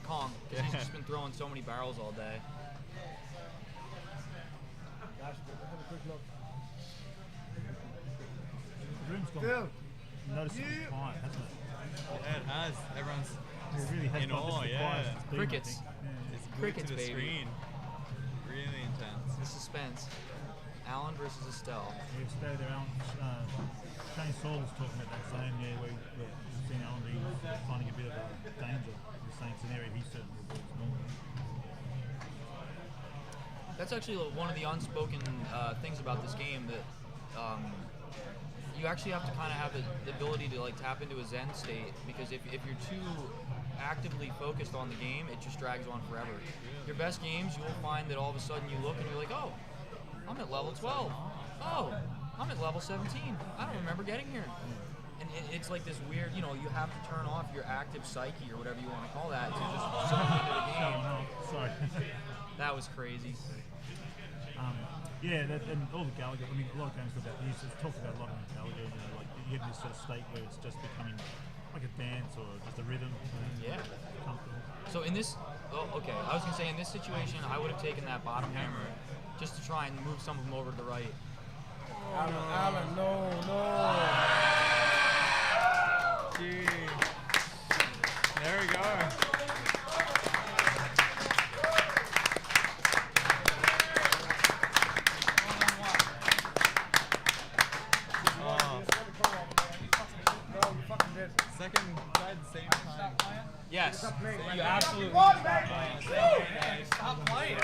Kong, because he's just been throwing so many barrels all day. Guys, have a quick look. The room's gone. Noticeably quiet, hasn't it? Yeah, it has. Everyone's It really has in got awe, this yeah. quiet it's been, I Crickets. think. Yeah. It's glued Crickets, to the baby. screen. Really intense. The suspense. Alan versus Estel. We stayed there. Shane Saul was talking about that same, we've seen Alan be finding a bit of a danger. The same scenario he certainly avoids normally. That's actually one of the unspoken things about this game, that you actually have to kind of have the ability to like tap into a Zen state, because if you're too actively focused on the game, it just drags on forever. Your best games, you will find that all of a sudden you look and you're like, oh, I'm at level 12. Oh, I'm at level 17. I don't remember getting here. And it's like this weird, you have to turn off your active psyche or whatever you want to call that to just suck into the game. Sorry. That was crazy. Yeah, and all the Gallagher, I mean, a lot of games about this, it's talked about a lot of Gallagher, like you get in this sort of state where it's just becoming like a dance or just a rhythm. Yeah. Comfortable. So in this, okay, I was going to say in this situation, I would have taken that bottom hammer just to try and move some of them over to the right. Alan, no. Gee. There we go. Second at the same time. Yes. You absolutely stop playing.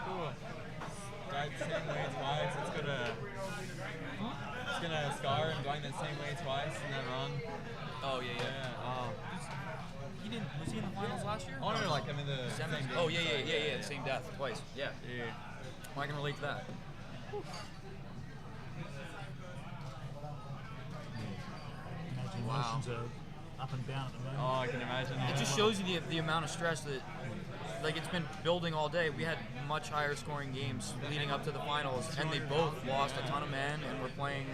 Cool. Died the same way twice. It's gonna scar him going the same way twice in that run. Oh yeah. Oh. He didn't. Was he in the finals last year? Oh no, like I'm in the Semis. same game. Oh yeah. The same death twice. Yeah. Yeah. Well, I can relate to that. Imagine Wow. emotions are up and down at the moment. Oh, I can imagine. It just shows you the amount of stress that, like, it's been building all day. We had much higher scoring games leading up to the finals, and they both lost a ton of men and were playing.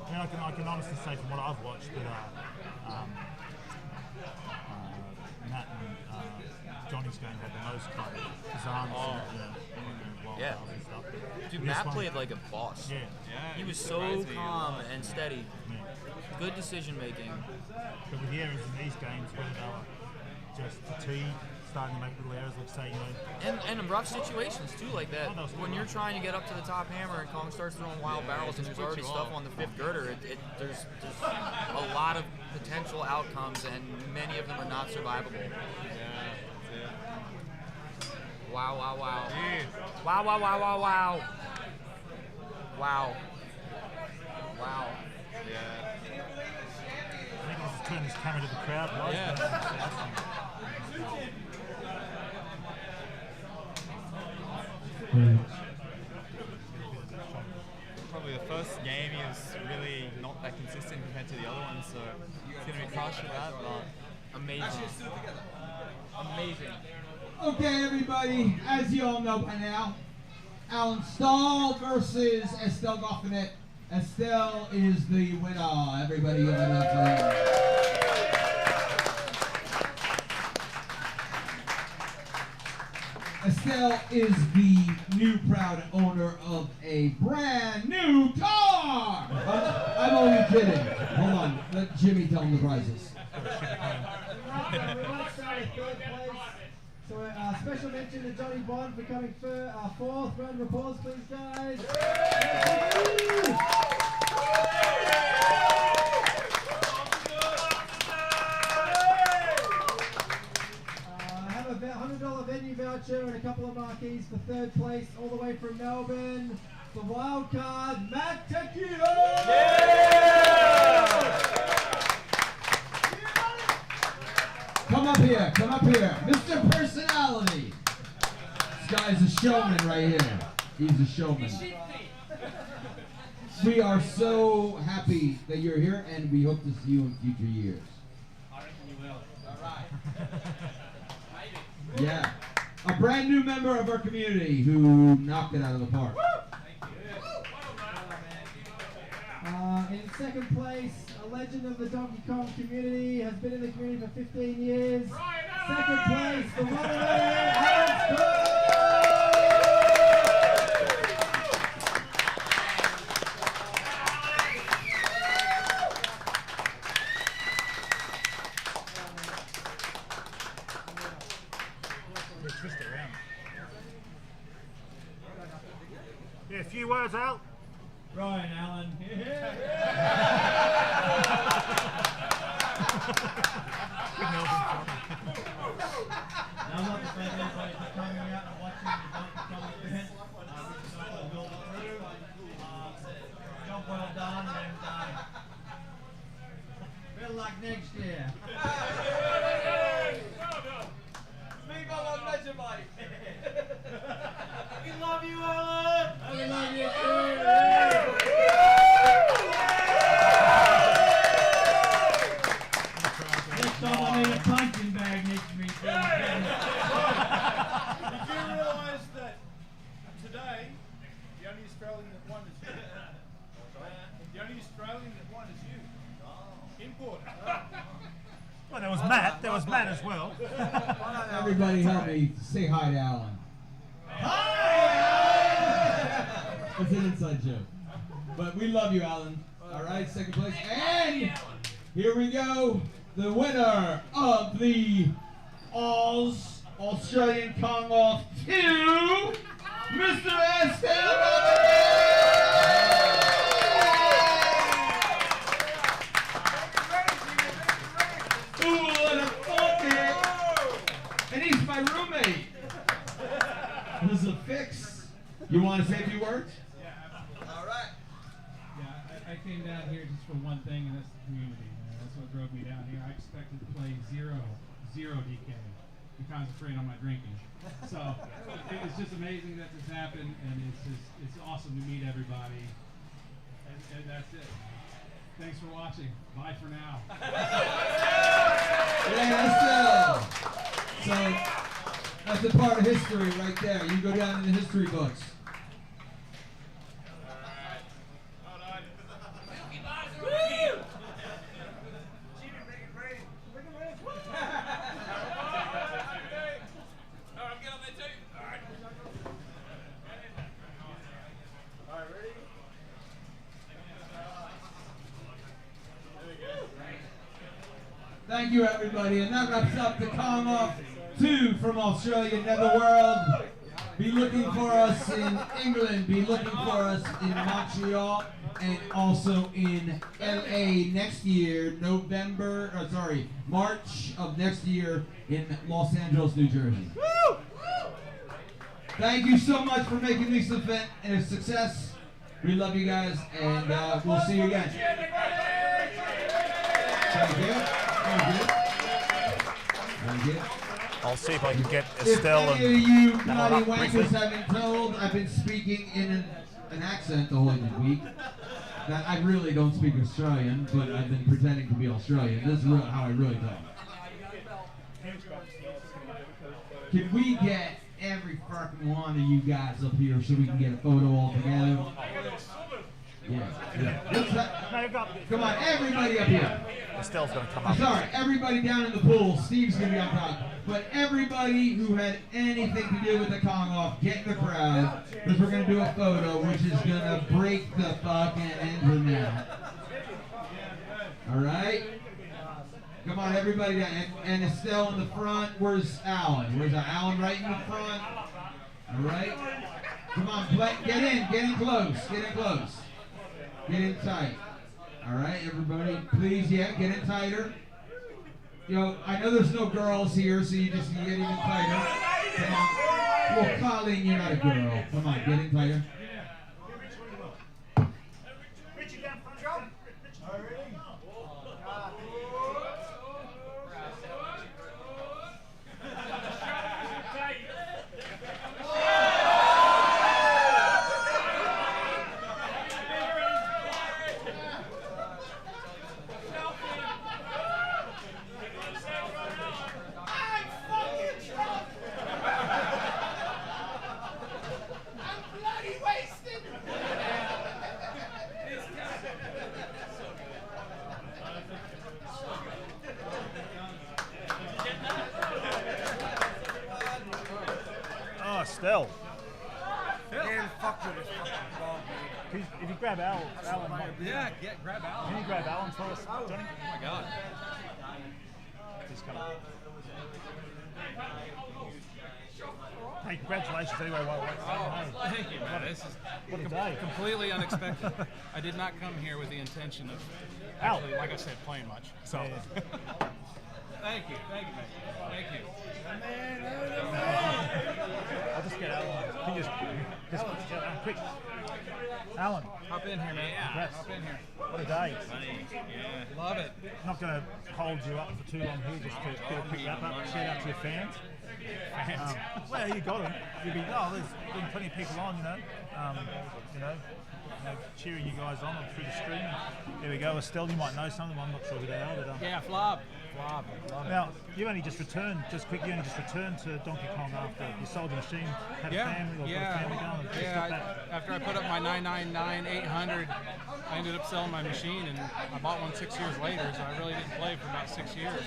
I mean, I can honestly say from what I've watched that Matt and Johnny's game had the most kind of designs and Yeah. and stuff. Dude, But Matt this one- played like a boss. Yeah. He was so calm and steady. Good decision making. But with the errors in these games, whether they were just fatigued, starting to make little errors, let's say, And in rough situations too, like that. When you're trying to get up to the top hammer and Kong starts throwing wild barrels and there's already stuff on the 5th girder, there's a lot of potential outcomes, and many of them are not survivable. Yeah, that's it. Wow. Jeez. Wow. Yeah. I think let's turn this camera to the crowd, guys. Yeah. Probably the first game he was really not that consistent compared to the other ones, so he's going to be crushed with that, but Amazing. Okay, everybody, as you all know by now, Alan Stahl versus Estel Goffinet. Estel is the winner. Everybody give it up for him. Estel is the new proud owner of a brand new car. I'm only kidding. Hold on, let Jimmy tell him the prizes. So special mention to Johnny Bond for coming fourth. Round of applause, please, guys. I have a $100 venue voucher and a couple of marquees for third place, all the way from Melbourne. The wild card, Matt Tequila! Come up here, come up here. showman right here. He's a showman. We are so happy that you're here, and we hope to see you in future years. I reckon you will. All right. Yeah. A brand new member of our community who knocked it out of the park. In second place, a legend of the Donkey Kong community, has been in the community for 15 years. Second place, the one and only Alex Cook. Twist it around. Yeah, a few words, Al. Brian Allen. I'm not the friend everybody for coming out and watching the Donkey Kong event. Job well done, and better luck next year. We love you, Alan! We love you too! Next time I need a punching bag next to me. Did you realise that today, the only Australian that won is you? The only Australian that won is you. Import. Well, there was Matt. There was Matt as well. Everybody help me say hi to Alan. It's an inside joke. But we love you, Alan. All right, second place. And here we go. The winner of the Australian Kong Off 2, Mr. Estel Goffinet! Ooh, what a fucker! And he's my roommate. This is a fix. You want to say a few words? All right. Yeah, I came down here just for one thing, and that's the community. That's what drove me down here. I expected to play zero DK, to concentrate on my drinking. So it's just amazing that this happened, and it's awesome to meet everybody. And that's it. Thanks for watching. Bye for now. Yeah, so that's a part of history right there. You go down in the history books. Thank you, everybody, and that wraps up the Kong Off 2 from Australia, Netherworld. Be looking for us in England, be looking for us in Montreal, and also in LA next year, March of next year in Los Angeles, New Jersey. Thank you so much for making this event a success. We love you guys, and we'll see you again. Thank you. Thank you. I'll see if I can get If Estelle any of you and bloody briefly. wankers haven't told, I've been speaking in an accent the whole week. That I really don't speak Australian, but I've been pretending to be Australian. This is how I really talk. Can we get every fucking one of you guys up here so we can get a photo all together? Yeah. Come on, everybody up here. Estelle's going to come I'm up. sorry, everybody down in the pool. Steve's going to be on top. But everybody who had anything to do with the Kong Off, get in the crowd, because we're going to do a photo which is going to break the fucking internet. All right? Come on, everybody down. And Estelle in the front. Where's Alan? Where's Alan? Right in the front. All right? Come on, get in close. Get in close. Get in tight. All right, everybody, please, get in tighter. I know there's no girls here, so you just get even tighter. Come on. Well, Colleen, you're not a girl. Come on, get in tighter. Estelle. Again, fuck with this fucking ball, dude. If you grab Alan. Yeah, grab Alan. Can you grab Alan for us, Johnny? Oh my God. He's coming. Hey, congratulations anyway. Thank you, man. This is What a day. completely unexpected. I did not come here with the intention of actually, like I said, playing much. So, thank you, man. Thank you. I'll just get Alan. Can you just quick. Alan. Hop in here, man. Congrats. Hop in here. What a day. Yeah. Love it. Not going to hold you up for too long here, just to get a quick wrap up. Shout out to your fans. Well, you got them. There's been plenty of people on, cheering you guys on through the stream. There we go. Estelle, you might know some of them. I'm not sure who they are. But, Yeah, Flob. now, you only just returned to Donkey Kong after you sold the machine, had a family, or got a family going. And just got back. After I put up my 999 800, I ended up selling my machine, and I bought one 6 years later, so I really didn't play for about 6 years.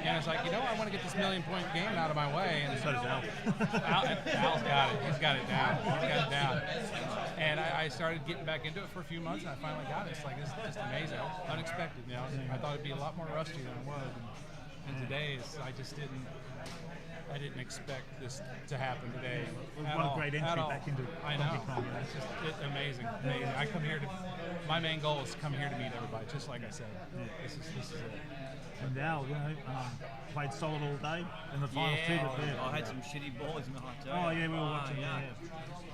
And it's like, I want to get this million-point game out of my way. And so does Al. Al's got it. He's got it down. And I started getting back into it for a few months, and I finally got it. It's like, it's just amazing. Unexpected, I thought it'd be a lot more rusty than it was. And today, I didn't expect this to happen today. What a great entry back into Donkey Kong. It's just amazing. I come here my main goal is to come here to meet everybody, just like I said. This is it. And Al, played solid all day in the finals too. I had some shitty balls in the hot too. Oh yeah, we were watching.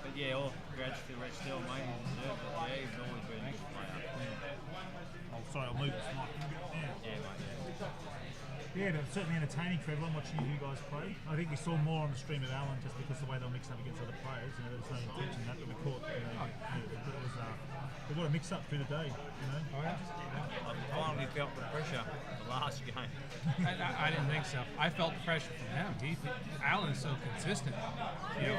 But yeah, all congrats to Red Steel, mate. Yeah, he's always been a good player. Oh, sorry, I'll move this mic. Yeah, but certainly entertaining, Trevor. I'm watching you guys play. I think we saw more on the stream of Alan just because the way they were mixing up against other players. There was no intention that we caught. It was what a mix-up through the day. Oh yeah. I finally felt the pressure the last game. I didn't think so. I felt the pressure from him. Alan is so consistent.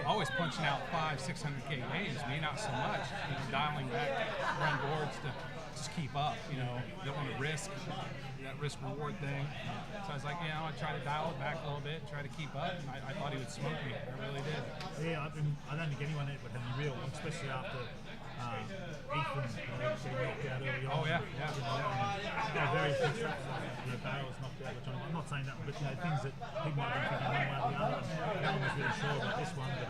Always punching out 500-600K games. Me, not so much. Dialing back, run boards to just keep up. Don't want to risk that risk-reward thing. So I was like, I try to dial it back a little bit, try to keep up, and I thought he would smoke me. I really did. Yeah, I don't think anyone ever had any real, especially after Ethan getting knocked out early on. Oh, yeah. Very few shots, Barrow was knocked out, which I'm not saying that, but things that people might have been thinking one way or the other. No one was really sure about this one, but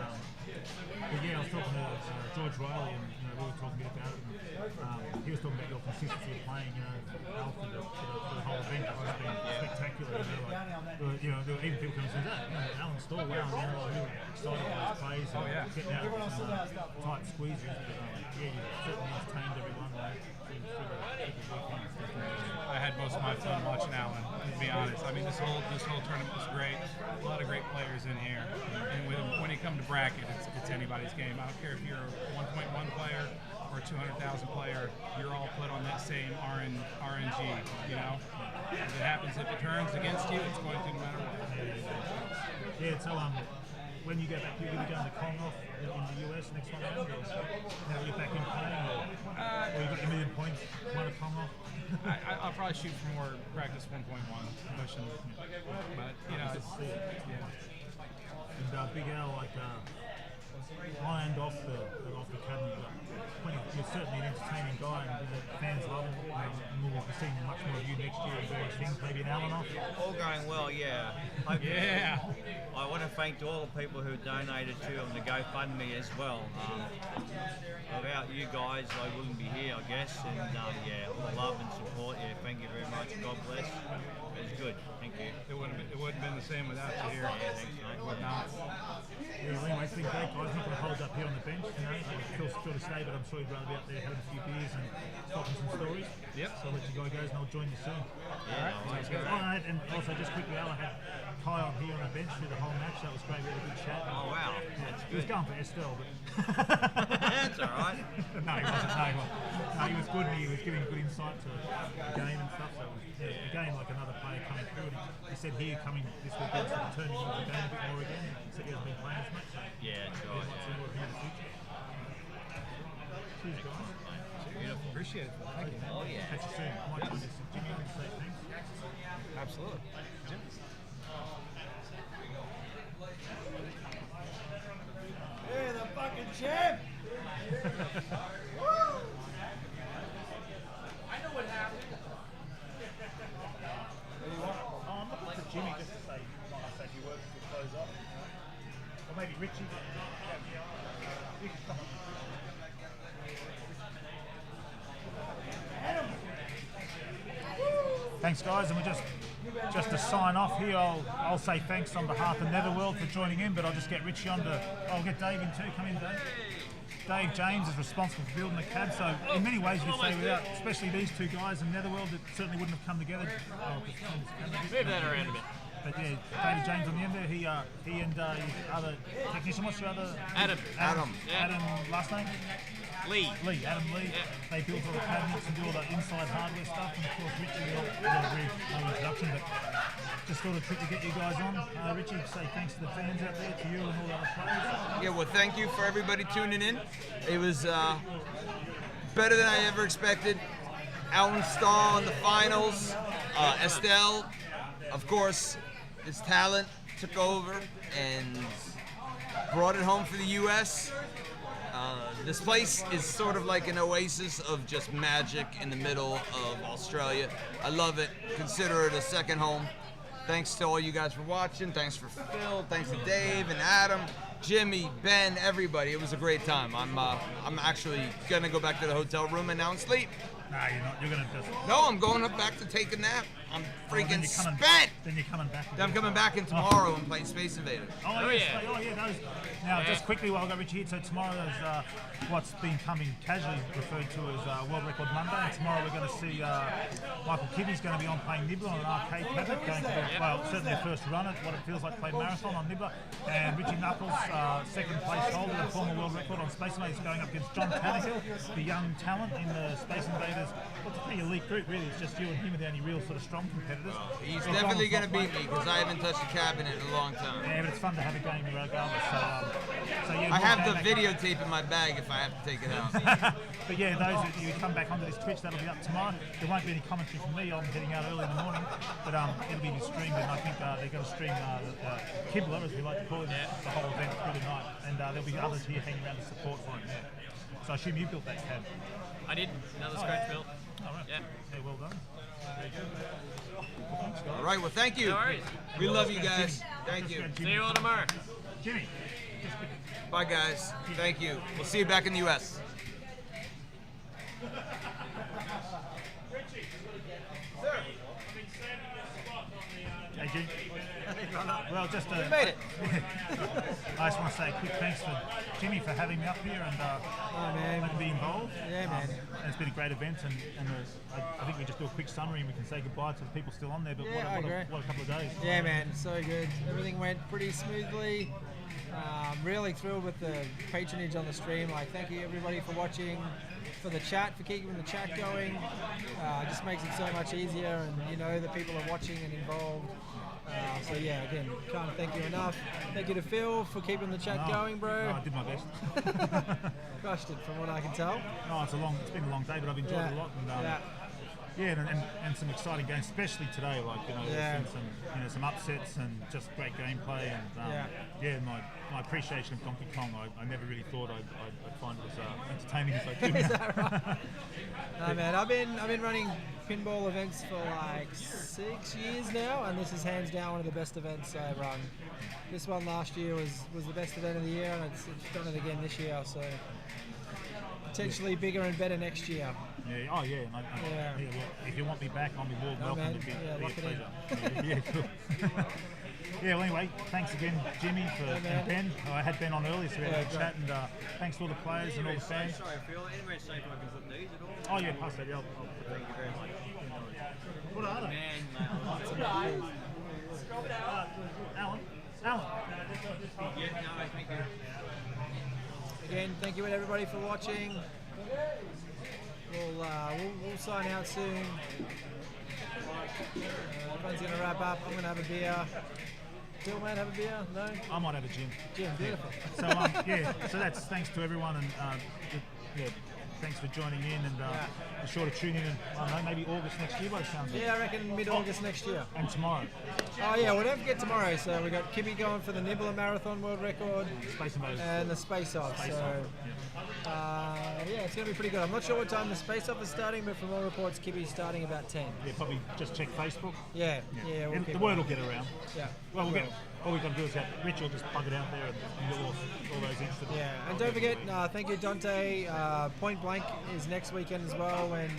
yeah, I was talking to George Riley, and we were talking a bit about it. And, he was talking about your consistency of playing, Al for the whole event. It's just been spectacular. There were even people coming and saying, Alan Storr, wow, I'm really excited by his plays and getting out of some tight squeezes. But you certainly entertained everyone. I had most of my fun watching Alan, to be honest. I mean, this whole tournament was great. A lot of great players in here. And when you come to bracket, it's anybody's game. I don't care if you're a 1.1 player or a 200,000 player, you're all put on that same RNG, If it happens, if it turns against you, it's going to no matter what. Yeah, so when you go back, you're going to go to Kong off in the US next one, or now you're back in playing, or you got your million points, one at Kong off? I'll probably shoot for more practice 1.1 pushing, but And Big Al, lined off the academy, you're certainly an entertaining guy, and the fans love him. And we'll be seeing much more of you next year and various things, maybe an Alan off. All going well, yeah. I want to thank all the people who donated to the GoFundMe as well. Without you guys, I wouldn't be here, I guess. And all the love and support. Thank you very much. God bless. It was good. Thank you. It wouldn't have been the same without you here. Yeah, thanks, mate. Would not. Yeah, well, anyway, it's been great, guys. I'm not going to hold up here on the bench. Feel to stay, but I'm sure you'd rather be out there having a few beers and talking some stories. Yep. So I'll let you guys and I'll join you soon. Yeah, All right. And also, just quickly, Al, I had Kai on here on the bench through the whole match. That was great. We had a good chat. Oh, wow. That's He was good. going for Estel, but... That's all right. No, he wasn't. No, he was good, and he was giving good insight to the game and stuff. So it was, again, like another player coming through. And he said here, coming this weekend, sort of turning into the game a bit more again. He said he hasn't been playing as much. So Yeah, that's right. might see more of him in the future. Cheers, guys. Beautiful. Appreciate it. Thank you. Oh, yeah. Catch you soon. Might join us. Jimmy, you can say thanks. Absolutely. Jim. what happened. I'm looking for Jimmy just to say, if he works to close up. Or maybe Richie. Thanks, guys, and we're just to sign off here. I'll say thanks on behalf of Netherworld for joining in, but I'll just get Richie on to. I'll get Dave in too. Come in, Dave. Dave James is responsible for building the cab, so in many ways you could say without, especially these two guys in Netherworld, it certainly wouldn't have come together. Move that around a bit. But yeah, David James on the end there, he and his other technician, what's your other? Adam. Yeah. Adam, last name? Lee. Adam Lee. Yeah. They build all the cabinets and do all the inside hardware stuff, and of course Richie, no introduction, but just thought a trick to get you guys on. Richie, say thanks to the fans out there, to you and all the other players. Yeah, well, thank you for everybody tuning in. It was better than I ever expected. Alan Stahl in the finals. Estel, of course, his talent took over and brought it home for the U.S. This place is sort of like an oasis of just magic in the middle of Australia. I love it. Consider it a second home. Thanks to all you guys for watching. Thanks for Phil. Thanks to Dave and Adam, Jimmy, Ben, everybody. It was a great time. I'm actually gonna go back to the hotel room and now and sleep. Nah, you're not. You're gonna just. No, I'm going up back to take a nap. I'm freaking spent. Then you're coming back. I'm coming back in tomorrow and playing Space Invaders. Oh yeah. Those. Now, just quickly while I've got Richie here, so tomorrow there's what's been coming casually referred to as World Record Monday, and tomorrow we're going to see Michael Kidney's going to be on playing Nibbler on an arcade cabinet, going for certainly their first run at what it feels like playing marathon on Nibbler, and Richie Knuckles, second place holder, the former world record on Space Invaders, going up against John Tannehill, the young talent in the Space Invaders. Well, it's a pretty elite group, really. It's just you and him are the only real sort of strong competitors. He's definitely going to beat me because I haven't touched a cabinet in a long time. Yeah, but it's fun to have a game regardless. So yeah, I have the videotape in my bag if I have to take it out. But yeah, those that you come back onto this Twitch, that'll be up tomorrow. There won't be any commentary from me. I'm heading out early in the morning, but it'll be streamed, and I think they're going to stream Kibler, as we like to call it, the whole event through the night, and there'll be others here hanging around to support for it. Yeah. So I assume you built that cab. I did. Another scratch built. All right. Yeah. Yeah, well done. All right, well, thank you. No worries. We love you guys. Thank you. See you all tomorrow. Jimmy. Bye, guys. Thank you. We'll see you back in the U.S. Hey, Jim. Well, just We made it. I just want to say a quick thanks for Jimmy for having me up here and letting me be involved. Yeah, man. And it's been a great event, and I think we just do a quick summary and we can say goodbye to the people still on there. But Yeah, what a couple of days. Yeah, man, so good. Everything went pretty smoothly. Really thrilled with the patronage on the stream. Like, thank you everybody for watching, for the chat, for keeping the chat going. It just makes it so much easier, and you know that people are watching and involved. So yeah, again, can't thank you enough. Thank you to Phil for keeping the chat going, bro. No, I did my best. Crushed it, from what I can tell. No, it's been a long day, but I've enjoyed it a lot. And, and some exciting games, especially today. Like there's been some upsets and just great gameplay. And my appreciation of Donkey Kong, I never really thought I'd find it as entertaining as I could. Is that right? No, man, I've been running pinball events for like 6 years now, and this is hands down one of the best events I've run. This one last year was the best event of the year, and it's done it again this year. So potentially bigger and better next year. Yeah. Oh yeah. Well, if you want me back, I'll be more than welcome. It'd be a pleasure. Cool. Yeah, well, anyway, thanks again, Jimmy, and Ben. I had Ben on earlier, so we had a chat, and thanks to all the players and all the fans. Sorry, Phil. Anyway, say if I can put these at all. Oh, yeah, pass that. Yeah, I'll thank you very much. What are they? Man, Alan? Yeah, no, thank you. Again, thank you everybody for watching. We'll sign out soon. Everyone's going to wrap up. I'm going to have a beer. Phil, man, have a beer? No? I might have a gin. Gin, beautiful. So, so that's thanks to everyone, and thanks for joining in, and be sure to tune in. And, I don't know, maybe August next year by the sounds of it. Yeah, I reckon mid-August next year. And tomorrow. Oh yeah, well don't forget tomorrow. So we got Kibby going for the Nibbler Marathon World Record and the Space Off. Yeah, it's going to be pretty good. I'm not sure what time the Space Off is starting, but from all reports, Kibby's starting about 10. Yeah, probably just check Facebook. Yeah. We'll the word will get around. Yeah. Well, all we've got to do is have Rich will just plug it out there and get all those instant. Yeah, and don't forget, thank you, Dante. Point Blank is next weekend as well, when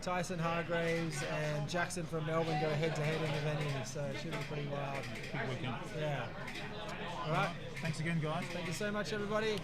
Tyson Hargraves and Jackson from Melbourne go head-to-head in the venue, so it should be pretty wild. Big weekend. Yeah. All right. Thanks again, guys. Thank you so much, everybody.